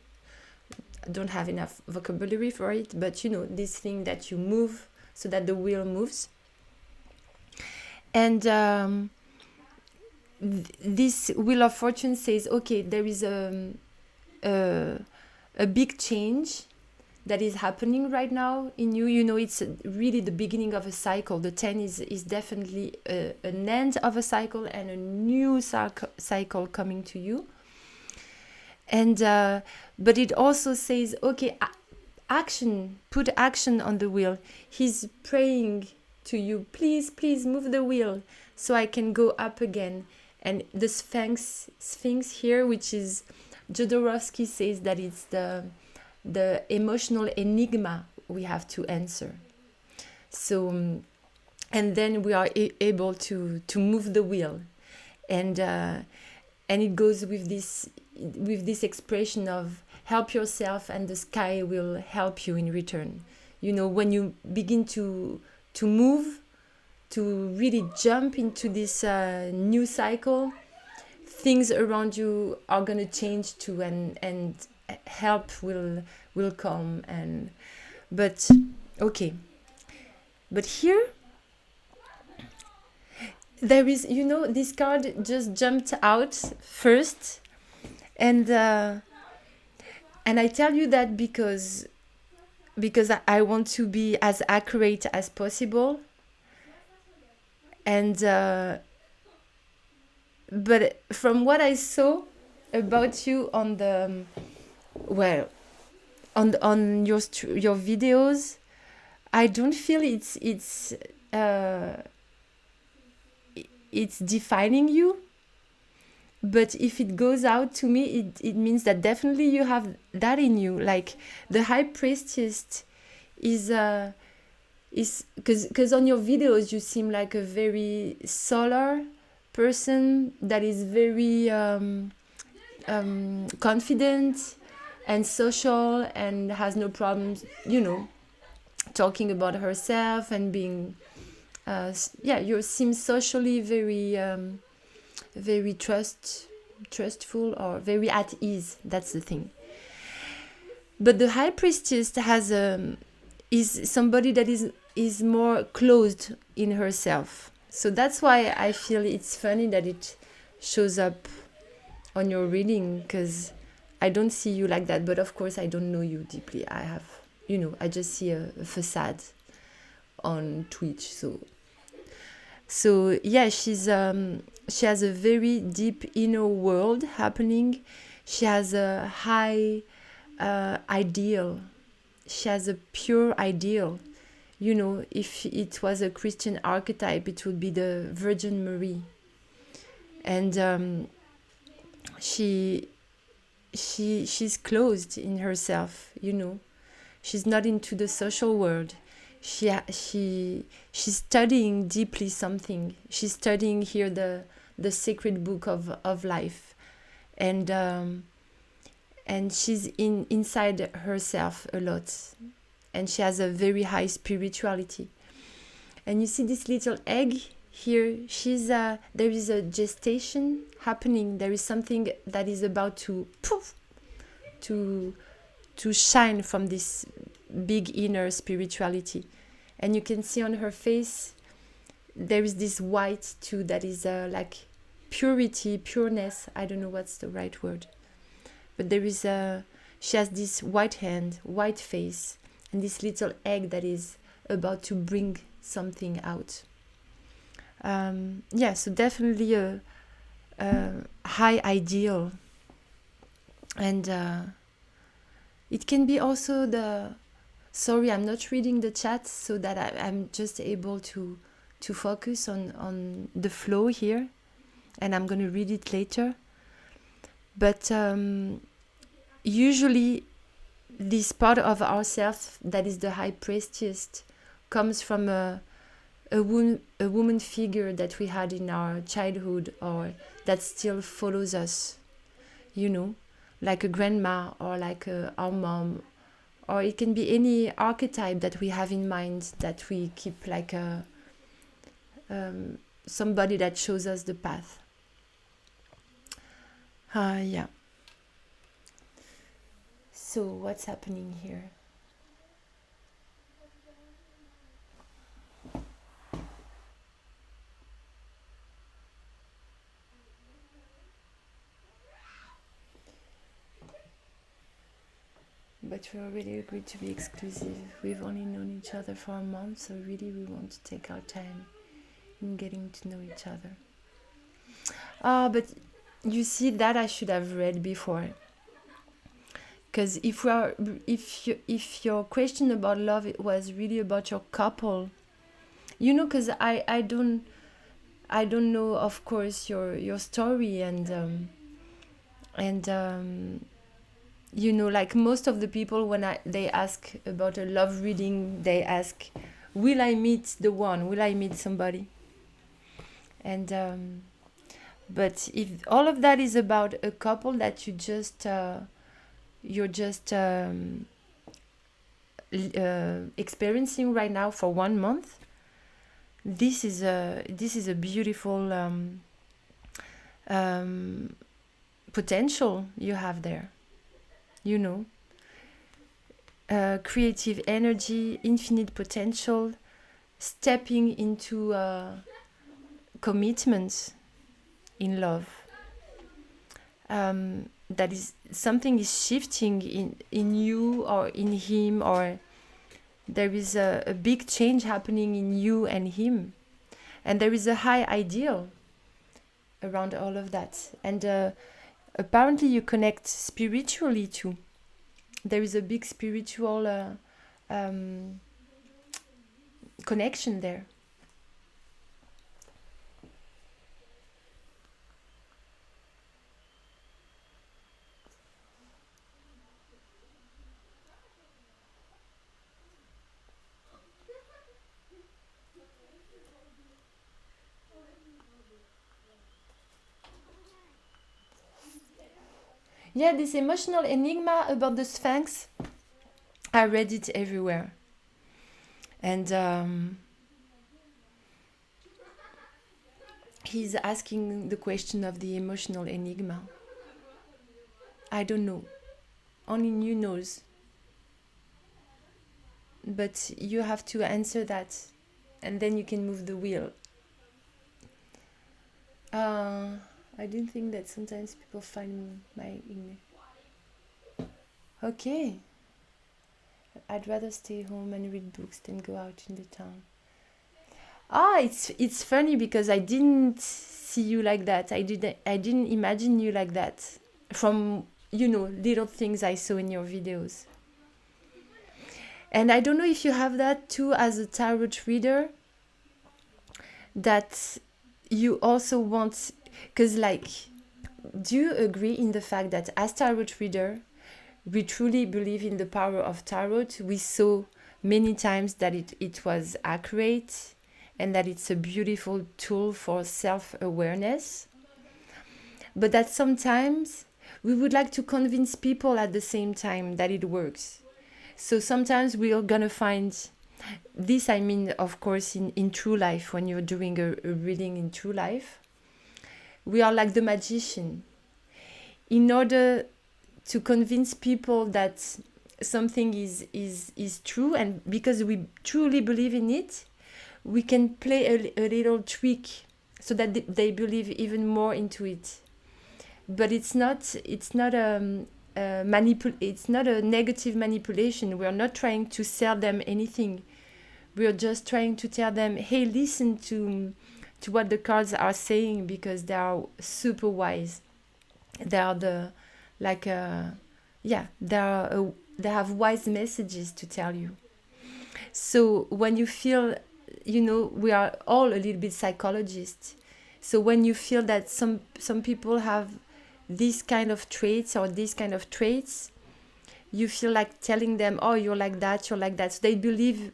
I don't have enough vocabulary for it, but you know, this thing that you move so that the wheel moves. And this Wheel of Fortune says, okay, there is a big change that is happening right now in you. You know, it's really the beginning of a cycle. The 10 is definitely an end of a cycle and a new cycle coming to you. And but it also says, okay, action, put action on the wheel. He's praying to you, please move the wheel so I can go up again. And the Sphinx here, which is Jodorowsky says that it's the emotional enigma we have to answer. So and then we are able to move the wheel, and it goes with this expression of help yourself and the sky will help you in return. You know, when you begin to move, to really jump into this new cycle, things around you are gonna change too, and help will come. And but okay, but here there is, this card just jumped out first, and I tell you that because I want to be as accurate as possible. And but from what I saw about you on the on your videos, I don't feel it's defining you. But if it goes out to me, it means that definitely you have that in you. Like the High Priestess is because on your videos you seem like a very solar person that is very confident and social and has no problems, talking about herself and being you seem socially very very trustful, or very at ease. That's the thing. But the High Priestess is somebody that is more closed in herself. So that's why I feel it's funny that it shows up on your reading, because I don't see you like that. But of course I don't know you deeply. I have, I just see a facade on Twitch. So yeah, she has a very deep inner world happening. She has a high ideal. She has a pure ideal. If it was a Christian archetype, it would be the Virgin Marie. And she's closed in herself. She's not into the social world. She's studying deeply something. She's studying here the sacred book of life, and she's inside herself a lot, and she has a very high spirituality. And you see this little egg here. There is a gestation happening. There is something that is about to poof, to shine from this big inner spirituality. And you can see on her face there is this white too, that is like purity, pureness. I don't know what's the right word, but she has this white hand, white face, and this little egg that is about to bring something out. So definitely a high ideal. And it can be also sorry, I'm not reading the chat, so that I'm just able to focus on the flow here, and I'm going to read it later. But usually this part of ourselves that is the High Priestess comes from a woman figure that we had in our childhood, or that still follows us, like a grandma, or like our mom, or it can be any archetype that we have in mind, that we keep like somebody that shows us the path. Yeah. So what's happening here? But we already agreed to be exclusive. We've only known each other for a month, so really we want to take our time in getting to know each other. But you see, that I should have read before. Because if your question about love, it was really about your couple, because I don't know, of course, your story, and like most of the people, when they ask about a love reading, they ask, will I meet the one? Will I meet somebody? And but if all of that is about a couple that you're just experiencing right now for 1 month, this is a beautiful um, potential you have there, you know. Creative energy, infinite potential, stepping into commitment in love. That is something is shifting in you or in him, or there is a big change happening in you and him, and there is a high ideal around all of that. And apparently you connect spiritually too. There is a big spiritual connection there. Yeah, this emotional enigma about the Sphinx, I read it everywhere. And he's asking the question of the emotional enigma. I don't know. Only you knows. But you have to answer that, and then you can move the wheel. I didn't think that sometimes people find my English. Okay. I'd rather stay home and read books than go out in the town. It's funny because I didn't see you like that. I didn't imagine you like that from, you know, little things I saw in your videos. And I don't know if you have that too as a tarot reader, that you also want, because like, do you agree in the fact that as tarot reader, we truly believe in the power of tarot? We saw many times that it was accurate and that it's a beautiful tool for self-awareness. But that sometimes we would like to convince people at the same time that it works. So sometimes we are gonna find this, I mean, of course, in true life, when you're doing a reading in true life, we are like the magician. In order to convince people that something is true, and because we truly believe in it, we can play a little trick so that they believe even more into it. But it's not it's not a negative manipulation. We are not trying to sell them anything. We are just trying to tell them, hey, listen to what the cards are saying, because they are super wise. They are they have wise messages to tell you. So when you feel, you know, we are all a little bit psychologists. So when you feel that some people have this kind of traits or these kind of traits, you feel like telling them, oh, you're like that. So they believe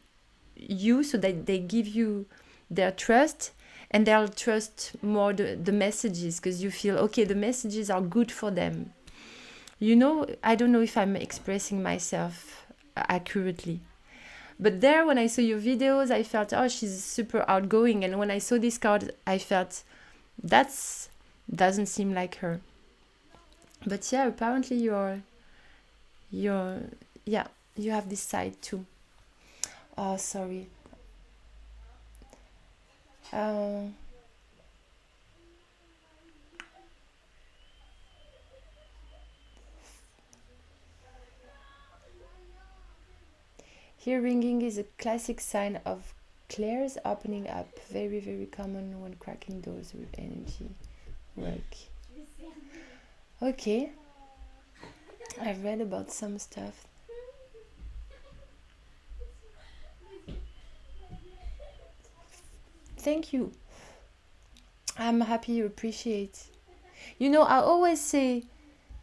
you, so they give you their trust, and they'll trust more the messages, because you feel, okay, the messages are good for them. You know, I don't know if I'm expressing myself accurately. But there, when I saw your videos, I felt, oh, she's super outgoing. And when I saw this card, I felt, that's doesn't seem like her. But yeah, apparently you have this side too. Oh, sorry. Here, ringing is a classic sign of clairs opening up. Very, very common when cracking doors with energy work. Okay. I've read about some stuff. Thank you. I'm happy you appreciate. You know, I always say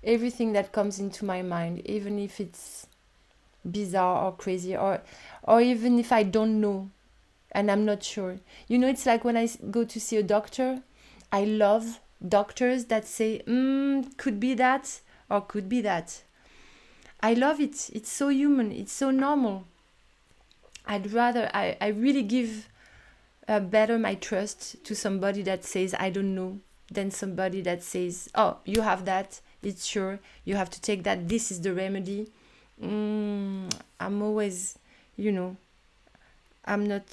everything that comes into my mind, even if it's bizarre or crazy, or even if I don't know and I'm not sure. You know, it's like when I go to see a doctor, I love doctors that say, could be that or could be that. I love it. It's so human. It's so normal. I really give better my trust to somebody that says, I don't know, than somebody that says, oh, you have that, it's sure, you have to take that, this is the remedy. I'm always, you know, I'm not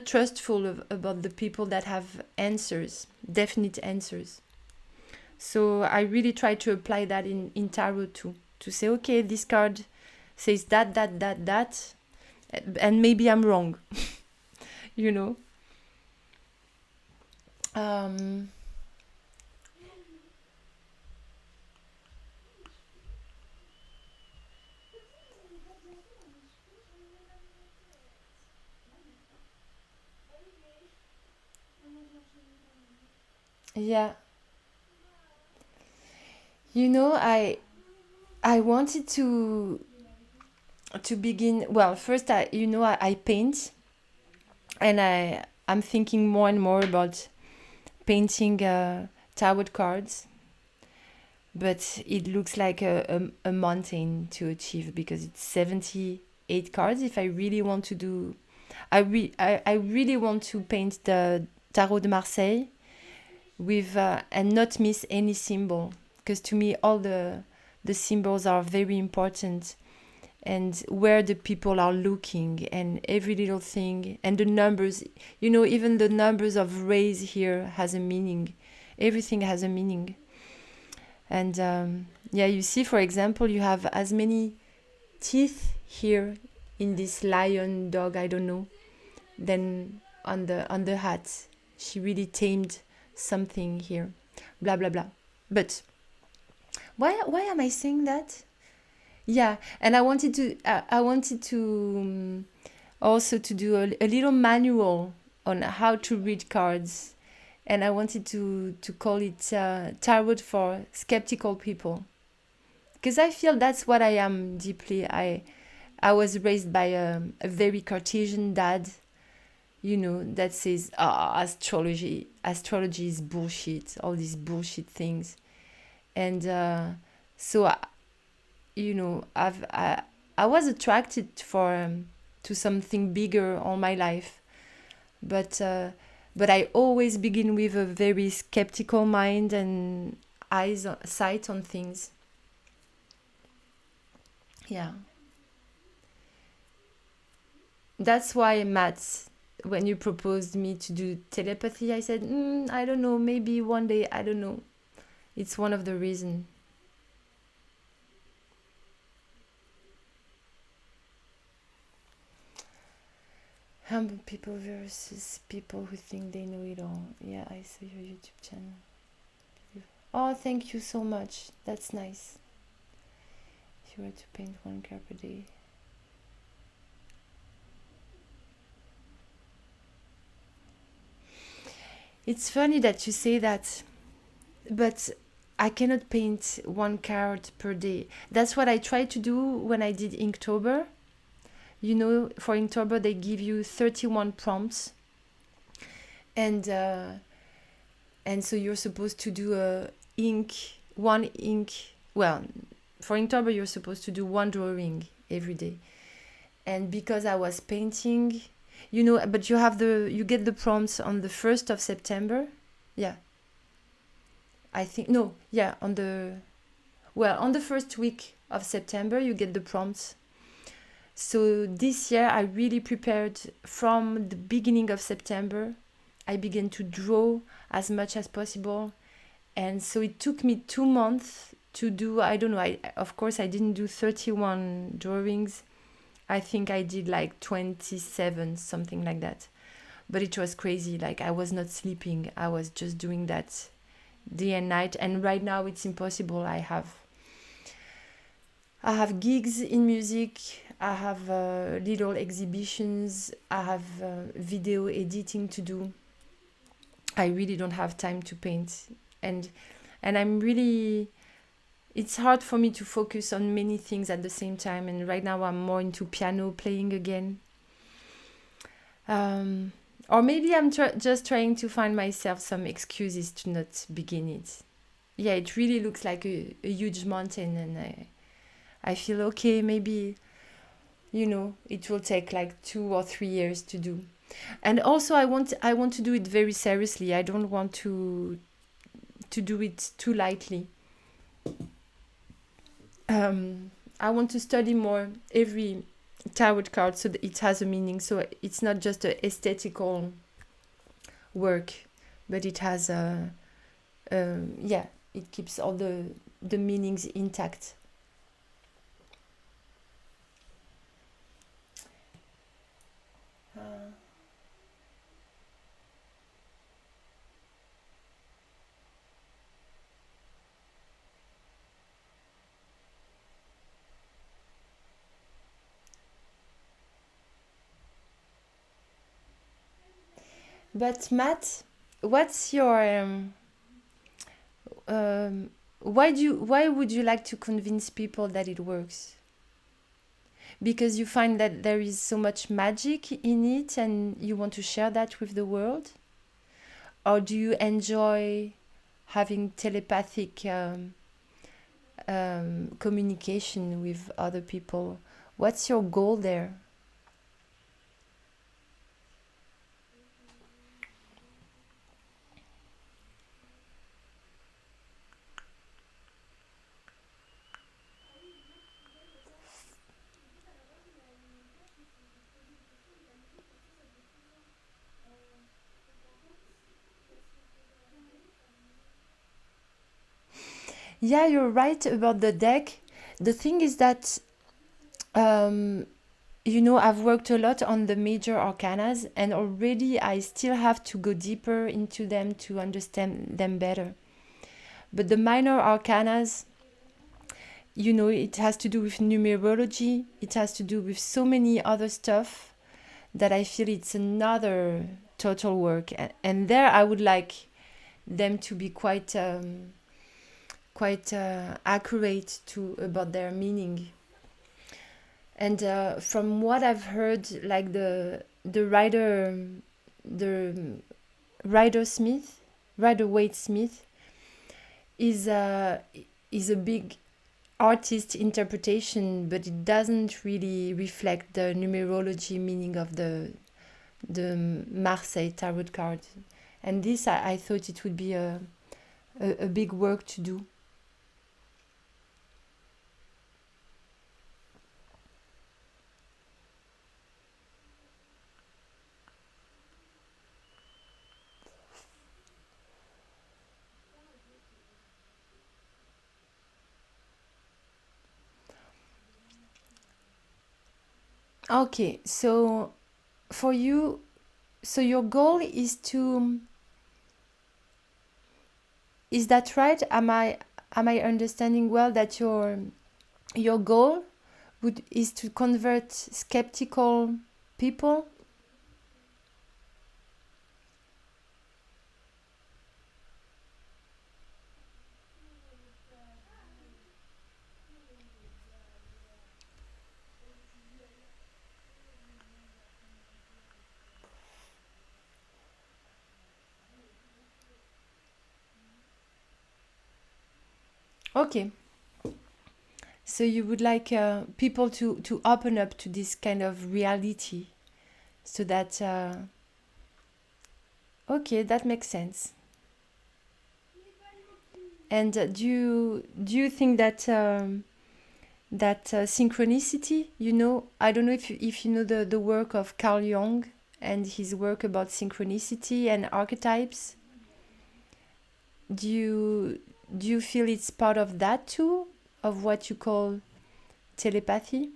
trustful about the people that have answers, definite answers. So I really try to apply that in tarot too, to say, okay, this card says that, and maybe I'm wrong, you know. Yeah, you know, I wanted to begin. Well, first, I paint, and I'm thinking more and more about painting tarot cards, but it looks like a mountain to achieve because it's 78 cards. If I really want to do, I really want to paint the Tarot de Marseille with and not miss any symbol, because to me all the symbols are very important, and where the people are looking and every little thing and the numbers, even the numbers of rays here has a meaning. Everything has a meaning. And yeah, you see, for example, you have as many teeth here in this lion dog, I don't know, than on the hat. She really tamed something here, blah blah blah. But why am I saying that? Yeah, and I wanted to also to do a little manual on how to read cards, and I wanted to call it tarot for skeptical people, because I feel that's what I am deeply. I was raised by a very Cartesian dad, that says, astrology is bullshit, all these bullshit things. And so I was attracted to something bigger all my life, but I always begin with a very skeptical mind and sight on things. Yeah, that's why, Matt, when you proposed me to do telepathy, I said, I don't know, maybe one day, I don't know. It's one of the reasons. Humble people versus people who think they know it all. Yeah, I saw your YouTube channel. Oh, thank you so much. That's nice. If you were to paint one card per day. It's funny that you say that, but I cannot paint one card per day. That's what I tried to do when I did Inktober. For Inktober they give you 31 prompts, and so you're supposed to do one ink. Well, for Inktober you're supposed to do one drawing every day, and because I was painting, but you get the prompts on the 1st of September. Yeah, I think, no, yeah, on the first week of September you get the prompts. So this year I really prepared from the beginning of September. I began to draw as much as possible, and so it took me 2 months to do, I don't know, of course I didn't do 31 drawings. I think I did like 27, something like that. But it was crazy. Like, I was not sleeping. I was just doing that day and night. And right now it's impossible. I have gigs in music. I have little exhibitions. I have video editing to do. I really don't have time to paint. And I'm really... It's hard for me to focus on many things at the same time, and right now I'm more into piano playing again. Or maybe I'm just trying to find myself some excuses to not begin it. Yeah, it really looks like a huge mountain, and I feel, okay, maybe, it will take like 2 or 3 years to do. And also I want to do it very seriously. I don't want to do it too lightly. I want to study more every tarot card so that it has a meaning. So it's not just a aesthetical work, but it has yeah, it keeps all the meanings intact. But Matt, what's your why would you like to convince people that it works? Because you find that there is so much magic in it and you want to share that with the world? Or do you enjoy having telepathic communication with other people? What's your goal there? Yeah, you're right about the deck. The thing is that, um, I've worked a lot on the major arcanas, and already I still have to go deeper into them to understand them better. But the minor arcanas, it has to do with numerology, it has to do with so many other stuff that I feel it's another total work. And there I would like them to be quite accurate to about their meaning. And from what I've heard, like the the Rider Waite Smith is a big artist interpretation, but it doesn't really reflect the numerology meaning of the Marseille tarot card. And this, I thought it would be a big work to do. Okay, so for you, so your goal is that right? Am I understanding well that your goal is to convert skeptical people? Okay, so you would like people to open up to this kind of reality, so that okay, that makes sense. And do you think that synchronicity, I don't know if you know the work of Carl Jung and his work about synchronicity and archetypes. Do you feel it's part of that too, of what you call telepathy?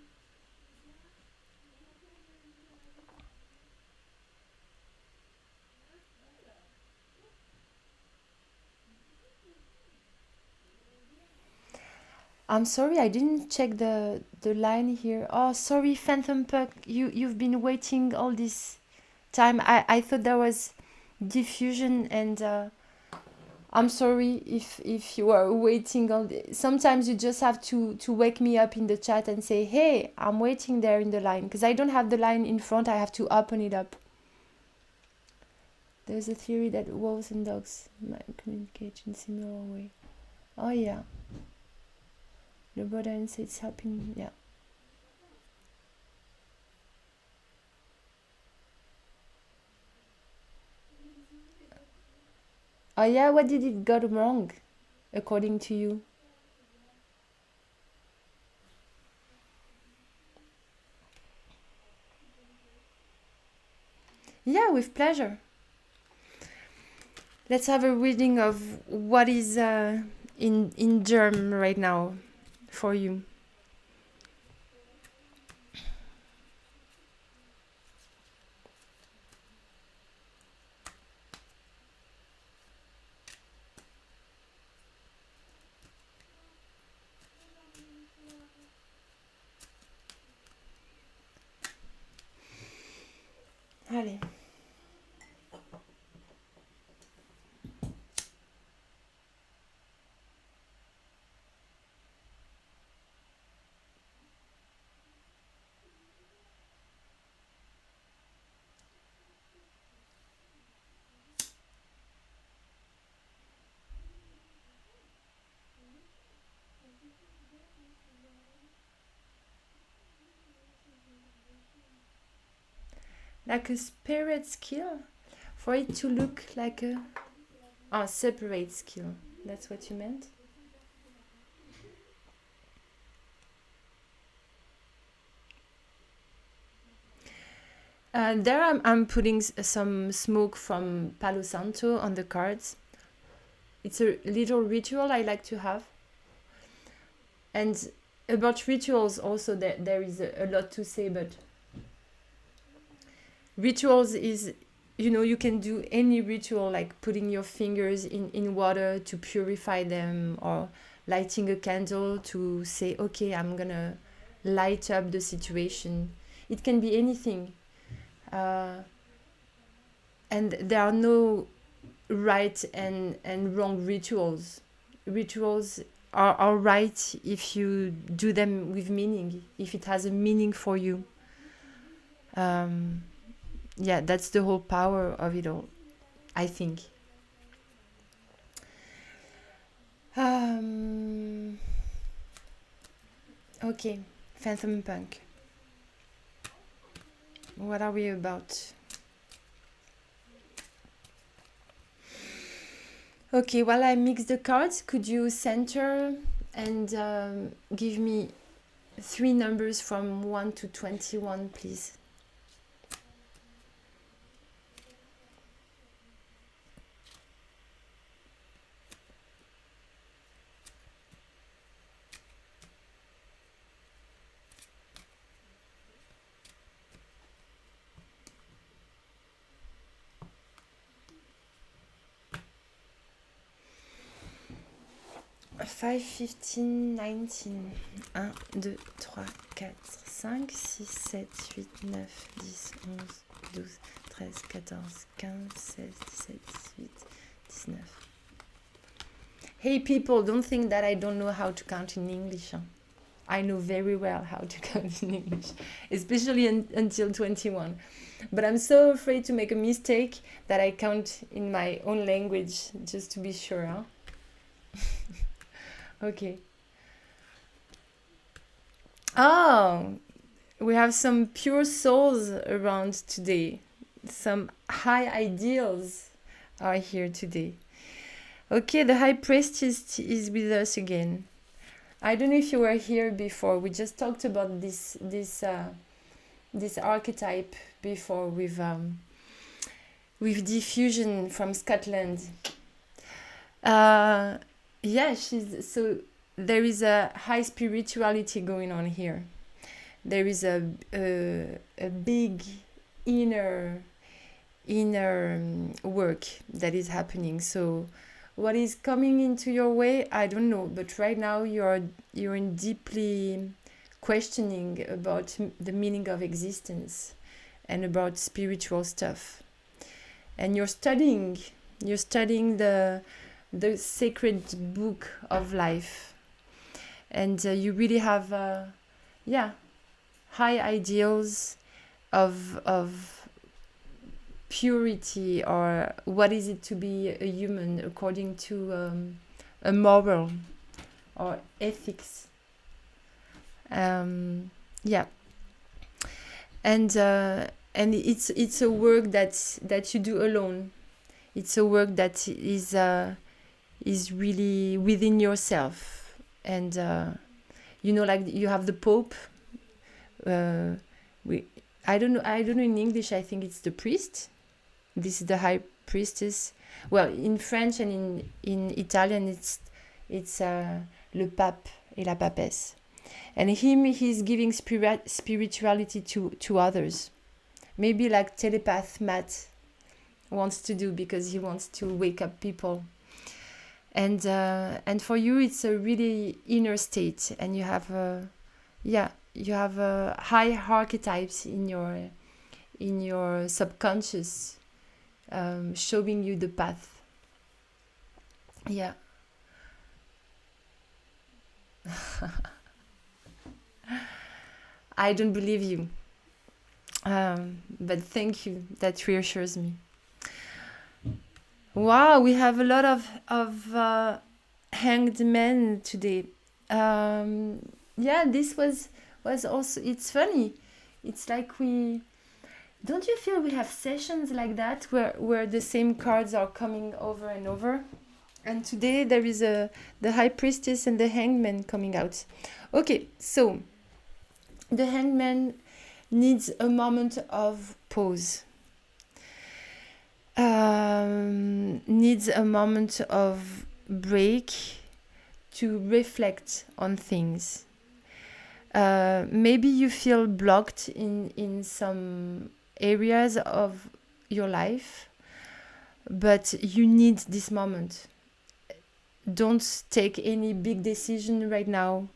I'm sorry, I didn't check the line here. Oh, sorry, Phantom Puck, you've been waiting all this time. I thought there was diffusion, and I'm sorry if you are waiting all the... Sometimes you just have to wake me up in the chat and say, "Hey, I'm waiting there in the line," because I don't have the line in front. I have to open it up. There's a theory that wolves and dogs might communicate in similar way. Oh yeah, the brother and say it's helping. Yeah. Oh yeah, what did it go wrong, according to you? Yeah, with pleasure. Let's have a reading of what is in germ right now for you. Allez. Like a spirit skill, for it to look like a separate skill. That's what you meant? There I'm putting some smoke from Palo Santo on the cards. It's a little ritual I like to have. And about rituals also, there is a lot to say, but rituals is, you can do any ritual, like putting your fingers in water to purify them, or lighting a candle to say, okay, I'm gonna light up the situation. It can be anything. And there are no right and wrong rituals. Rituals are right if you do them with meaning, if it has a meaning for you. Yeah, that's the whole power of it all, I think. Okay, Phantom Punk. What are we about? Okay, while I mix the cards, could you center and give me 3 numbers from 1 to 21, please? Five, 15, 19. 1, 2, 3, 4, 5, 6, 7, 8, 9, 10, 11, 12, 13, 14, 15, 16, 17, 18, 19. Hey people, don't think that I don't know how to count in English. Huh? I know very well how to count in English, especially until 21. But I'm so afraid to make a mistake that I count in my own language, just to be sure. Huh? Okay. Oh, we have some pure souls around today. Some high ideals are here today. Okay, the High Priestess is with us again. I don't know if you were here before. We just talked about this archetype before with Diffusion from Scotland. Yeah, she's so there is a high spirituality going on here. There is a big inner work that is happening. So what is coming into your way, I don't know, but right now you're in deeply questioning about the meaning of existence and about spiritual stuff. And you're studying the sacred book of life, and you really have high ideals of purity, or what is it to be a human according to a moral or ethics. Yeah, and it's a work that you do alone. It's a work that is really within yourself. And like you have the Pope. We I don't know in English. I think it's the priest. This is the high priestess. Well, in French and in Italian, it's le pape et la papesse. And he's giving spirituality to others. Maybe like telepath Matt wants to do, because he wants to wake up people. And for you, it's a really inner state, and you have high archetypes in your subconscious, showing you the path. Yeah. I don't believe you, but thank you. That reassures me. Wow, we have a lot of hanged men today. This was also. It's funny. It's like we. Don't you feel we have sessions like that where the same cards are coming over and over? And today there is the High Priestess and the Hangman coming out. Okay, so the Hangman needs a moment of pause. Needs a moment of break to reflect on things. Maybe you feel blocked in some areas of your life, but you need this moment. Don't take any big decision right now.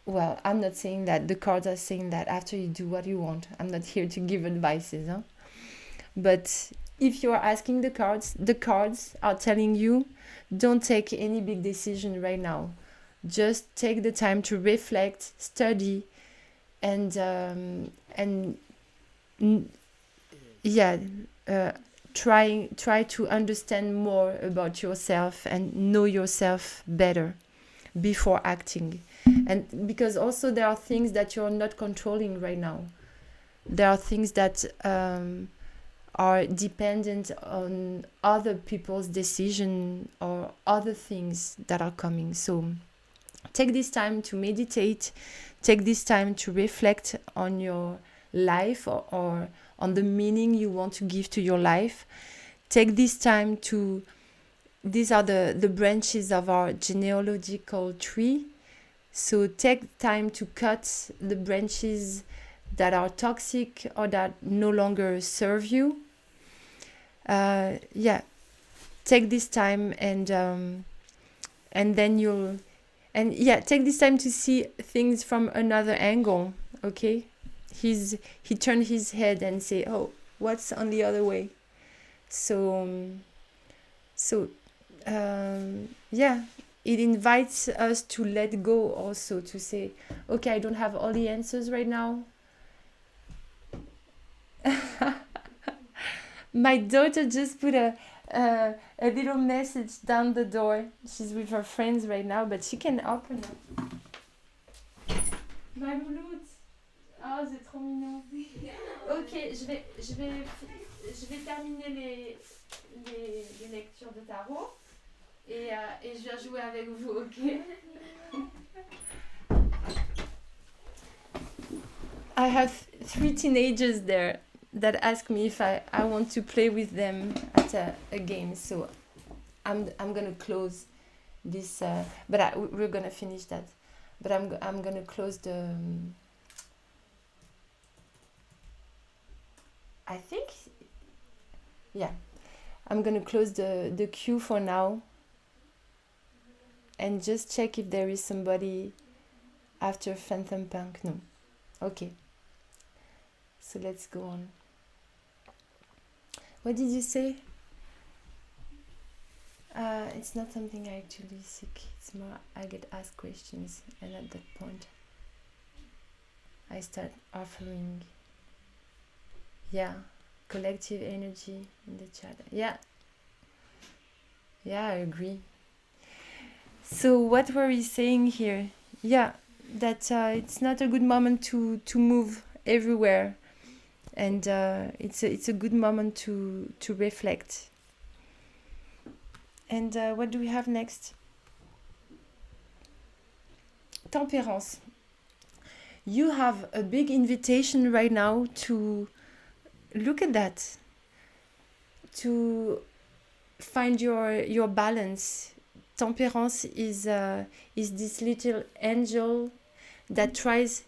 Well, I'm not saying that. The cards are saying that after you do what you want. I'm not here to give advices, huh? But if you are asking the cards are telling you, don't take any big decision right now. Just take the time to reflect, study, and try to understand more about yourself and know yourself better before acting. And because also there are things that you're not controlling right now. There are things that are dependent on other people's decision or other things that are coming. So take this time to meditate, take this time to reflect on your life or on the meaning you want to give to your life. Take this time to, these are the branches of our genealogical tree. So take time to cut the branches that are toxic or that no longer serve you. Take this time and then take this time to see things from another angle. Okay, he turned his head and say, oh, what's on the other way? It invites us to let go, also to say, okay, I don't have all the answers right now. My daughter just put a little message down the door. She's with her friends right now, but she can open it. Ma louloute. Oh, c'est trop mignon. Ok, je vais terminer les lectures de tarot et je viens jouer avec vous, ok? I have 3 teenagers there that ask me if I want to play with them at a game. So I'm gonna close this, we're gonna finish that. But I'm gonna close the. I think, yeah, I'm gonna close the queue for now, and just check if there is somebody after Phantom Punk. No, okay. So let's go on. What did you say? It's not something I actually seek. It's more I get asked questions, and at that point, I start offering. Yeah, collective energy in the chat. Yeah, I agree. So what were we saying here? Yeah, that it's not a good moment to move everywhere. and it's a good moment to reflect. And what do we have next? Temperance. You have a big invitation right now to look at that, to find your balance. Temperance is this little angel that tries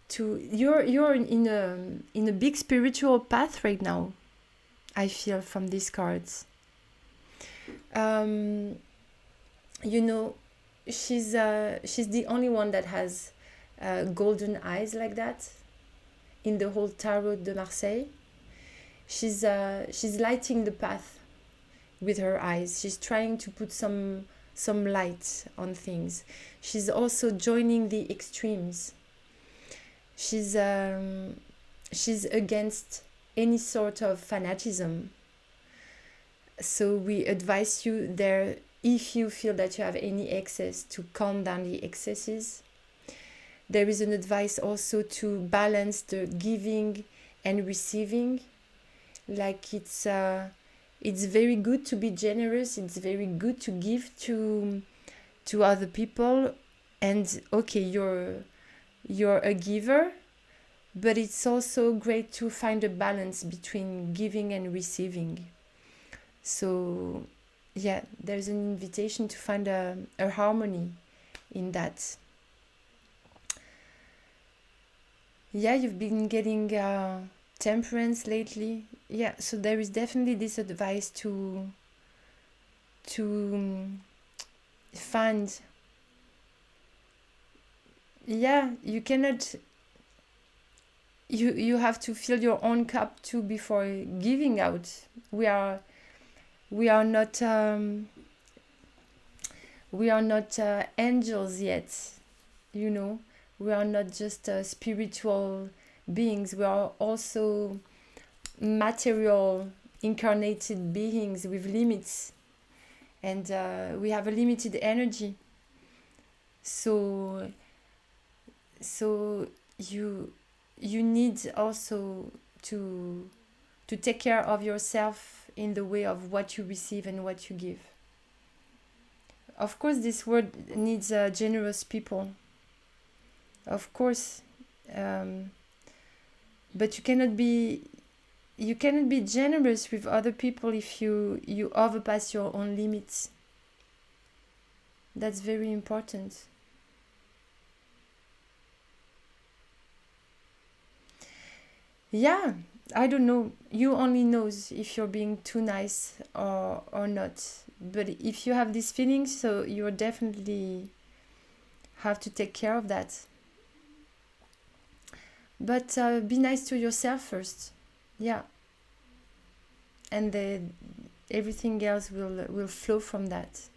to. You're in a big spiritual path right now. I feel from these cards. You know, she's the only one that has golden eyes like that in the whole tarot de Marseille. She's lighting the path with her eyes. She's trying to put some light on things. She's also joining the extremes. She's against any sort of fanatism. So we advise you there, if you feel that you have any excess, to calm down the excesses. There is an advice also to balance the giving and receiving. Like it's very good to be generous. It's very good to give to other people. And okay, you're a giver, but it's also great to find a balance between giving and receiving. So yeah, there's an invitation to find a harmony in that. Yeah, you've been getting temperance lately. Yeah, so there is definitely this advice to find. Yeah, you cannot. You have to fill your own cup too before giving out. We are not angels yet, you know. We are not just spiritual beings. We are also material incarnated beings with limits, and we have a limited energy. So you need also to take care of yourself in the way of what you receive and what you give. Of course, this world needs generous people. Of course, but you cannot be generous with other people if you overpass your own limits. That's very important. Yeah, I don't know. You only knows if you're being too nice or not. But if you have these feelings, so you definitely have to take care of that. But be nice to yourself first. Yeah. And everything else will flow from that.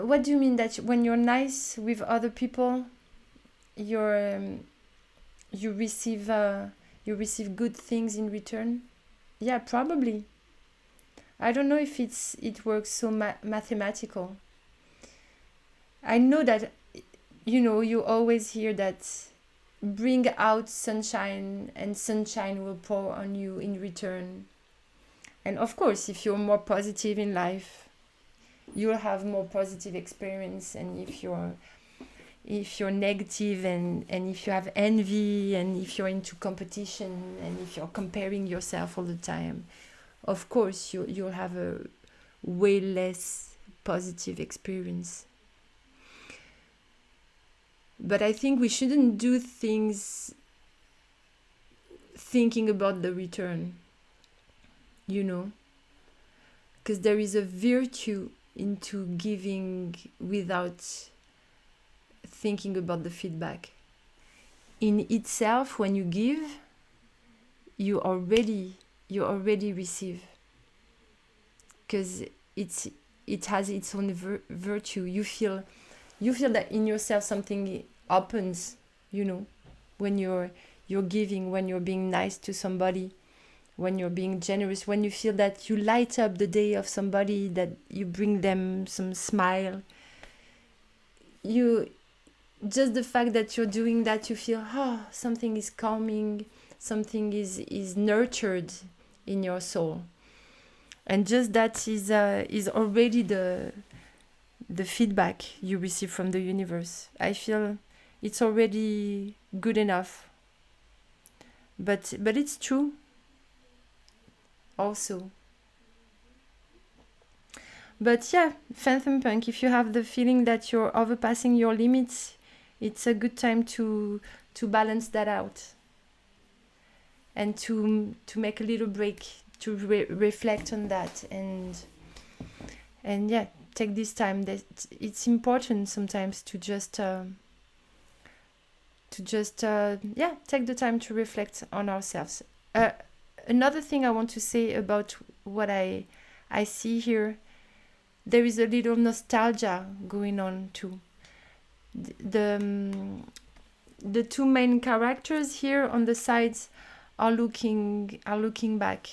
What do you mean that when you're nice with other people, you receive good things in return? Yeah, probably. I don't know if it works so mathematical. I know that, you always hear that bring out sunshine and sunshine will pour on you in return. And of course, if you're more positive in life, you'll have more positive experience. And if you're negative and if you have envy and if you're into competition and if you're comparing yourself all the time, of course you'll have a way less positive experience. But I think we shouldn't do things thinking about the return, because there is a virtue into giving without thinking about the feedback. In itself, when you give, you already receive, because it has its own virtue. You feel that in yourself something opens, when you're giving, when you're being nice to somebody, when you're being generous, when you feel that you light up the day of somebody, that you bring them some smile, you just the fact that you're doing that, you feel, something is calming, something is nurtured in your soul, and just that is already the feedback you receive from the universe. I feel it's already good enough, but it's true also. But yeah, Phantom Punk, if you have the feeling that you're overpassing your limits, it's a good time to balance that out and to make a little break, to reflect on that, and yeah, take this time. That it's important sometimes to just take the time to reflect on ourselves. Another thing I want to say about what I see here, there is a little nostalgia going on too. The two main characters here on the sides are looking back.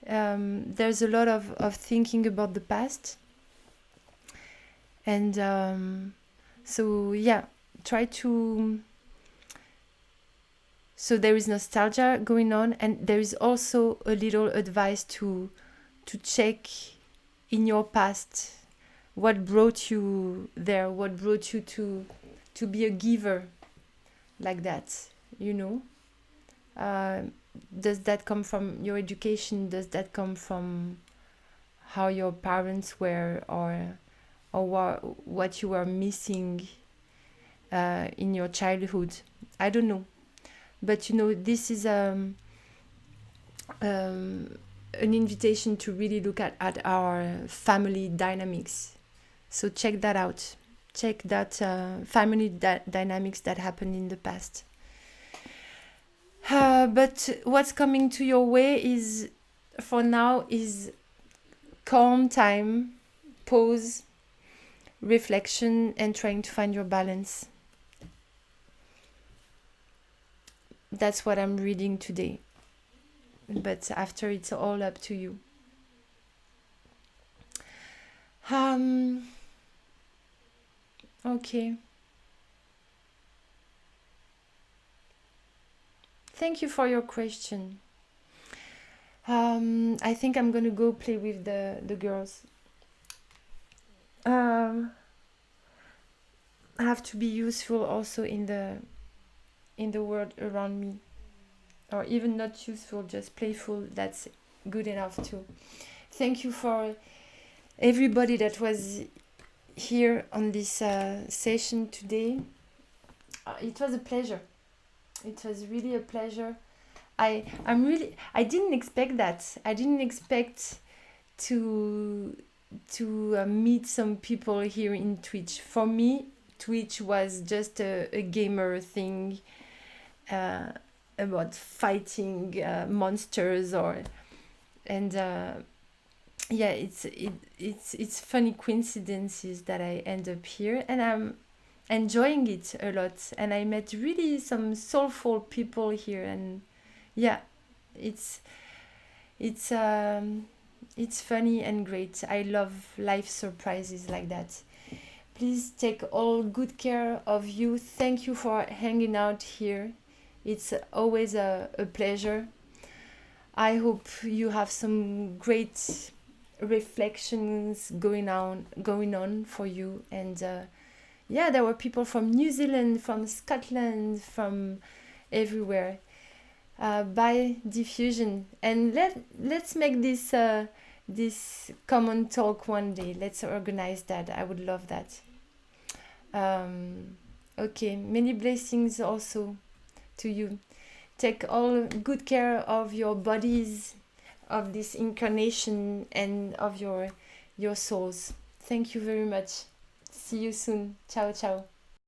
There's a lot of thinking about the past, and so yeah, try to. So there is nostalgia going on, and there is also a little advice to check in your past what brought you there, what brought you to be a giver like that, you know. Does that come from your education? Does that come from how your parents were, or what you were missing in your childhood? I don't know, but you know, this is an invitation to really look at our family dynamics. So check that out. Check that family dynamics that happened in the past. But what's coming to your way is, for now, is calm time, pause, reflection, and trying to find your balance. That's what I'm reading today. But after, it's all up to you. Okay. Thank you for your question. I think I'm gonna go play with the girls. I have to be useful also in the world around me, or even not useful, just playful. That's good enough too. Thank you for everybody that was here on this session today. It was a pleasure. It was really a pleasure. I didn't expect that. I didn't expect to meet some people here in Twitch. For me, Twitch was just a gamer thing about fighting monsters, yeah, it's funny coincidences that I end up here, and I'm enjoying it a lot, and I met really some soulful people here, and yeah, it's funny and great. I love life surprises like that. Please take all good care of you. Thank you for hanging out here. It's always a pleasure. I hope you have some great reflections going on for you, and yeah, there were people from New Zealand, from Scotland, from everywhere. By diffusion, and let's make this common talk one day. Let's organize that. I would love that. Okay, many blessings also to you. Take all good care of your bodies, of this incarnation, and of your souls. Thank you very much. See you soon. Ciao, ciao.